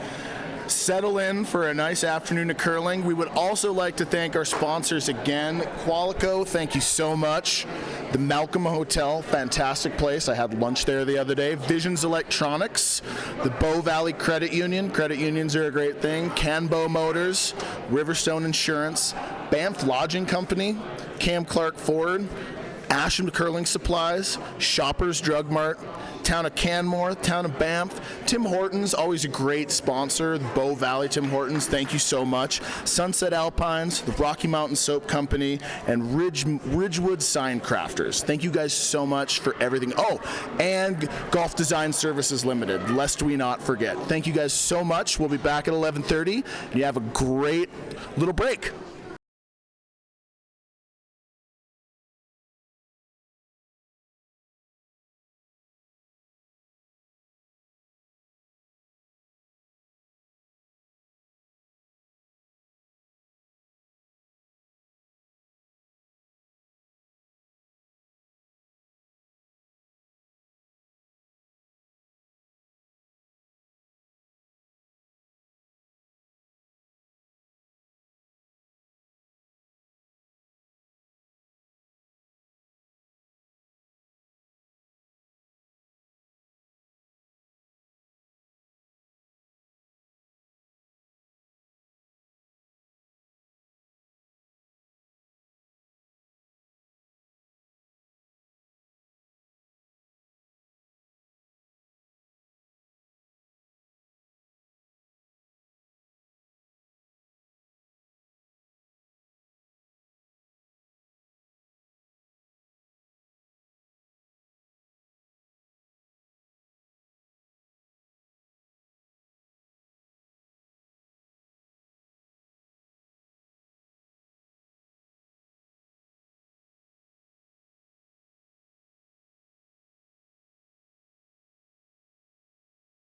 Settle in for a nice afternoon of curling. We would also like to thank our sponsors again. Qualico, thank you so much. The Malcolm Hotel, fantastic place. I had lunch there the other day. Visions Electronics, the Bow Valley Credit Union. Credit unions are a great thing. Canbo Motors, Riverstone Insurance, Banff Lodging Company, Cam Clark Ford, Asham Curling Supplies, Shoppers Drug Mart, Town of Canmore, Town of Banff, Tim Hortons, always a great sponsor, the Bow Valley Tim Hortons, thank you so much, Sunset Alpines, the Rocky Mountain Soap Company, and Ridgewood Sign Crafters. Thank you guys so much for everything. Oh, and Golf Design Services Limited, lest we not forget. Thank you guys so much. We'll be back at 11:30, and you have a great little break.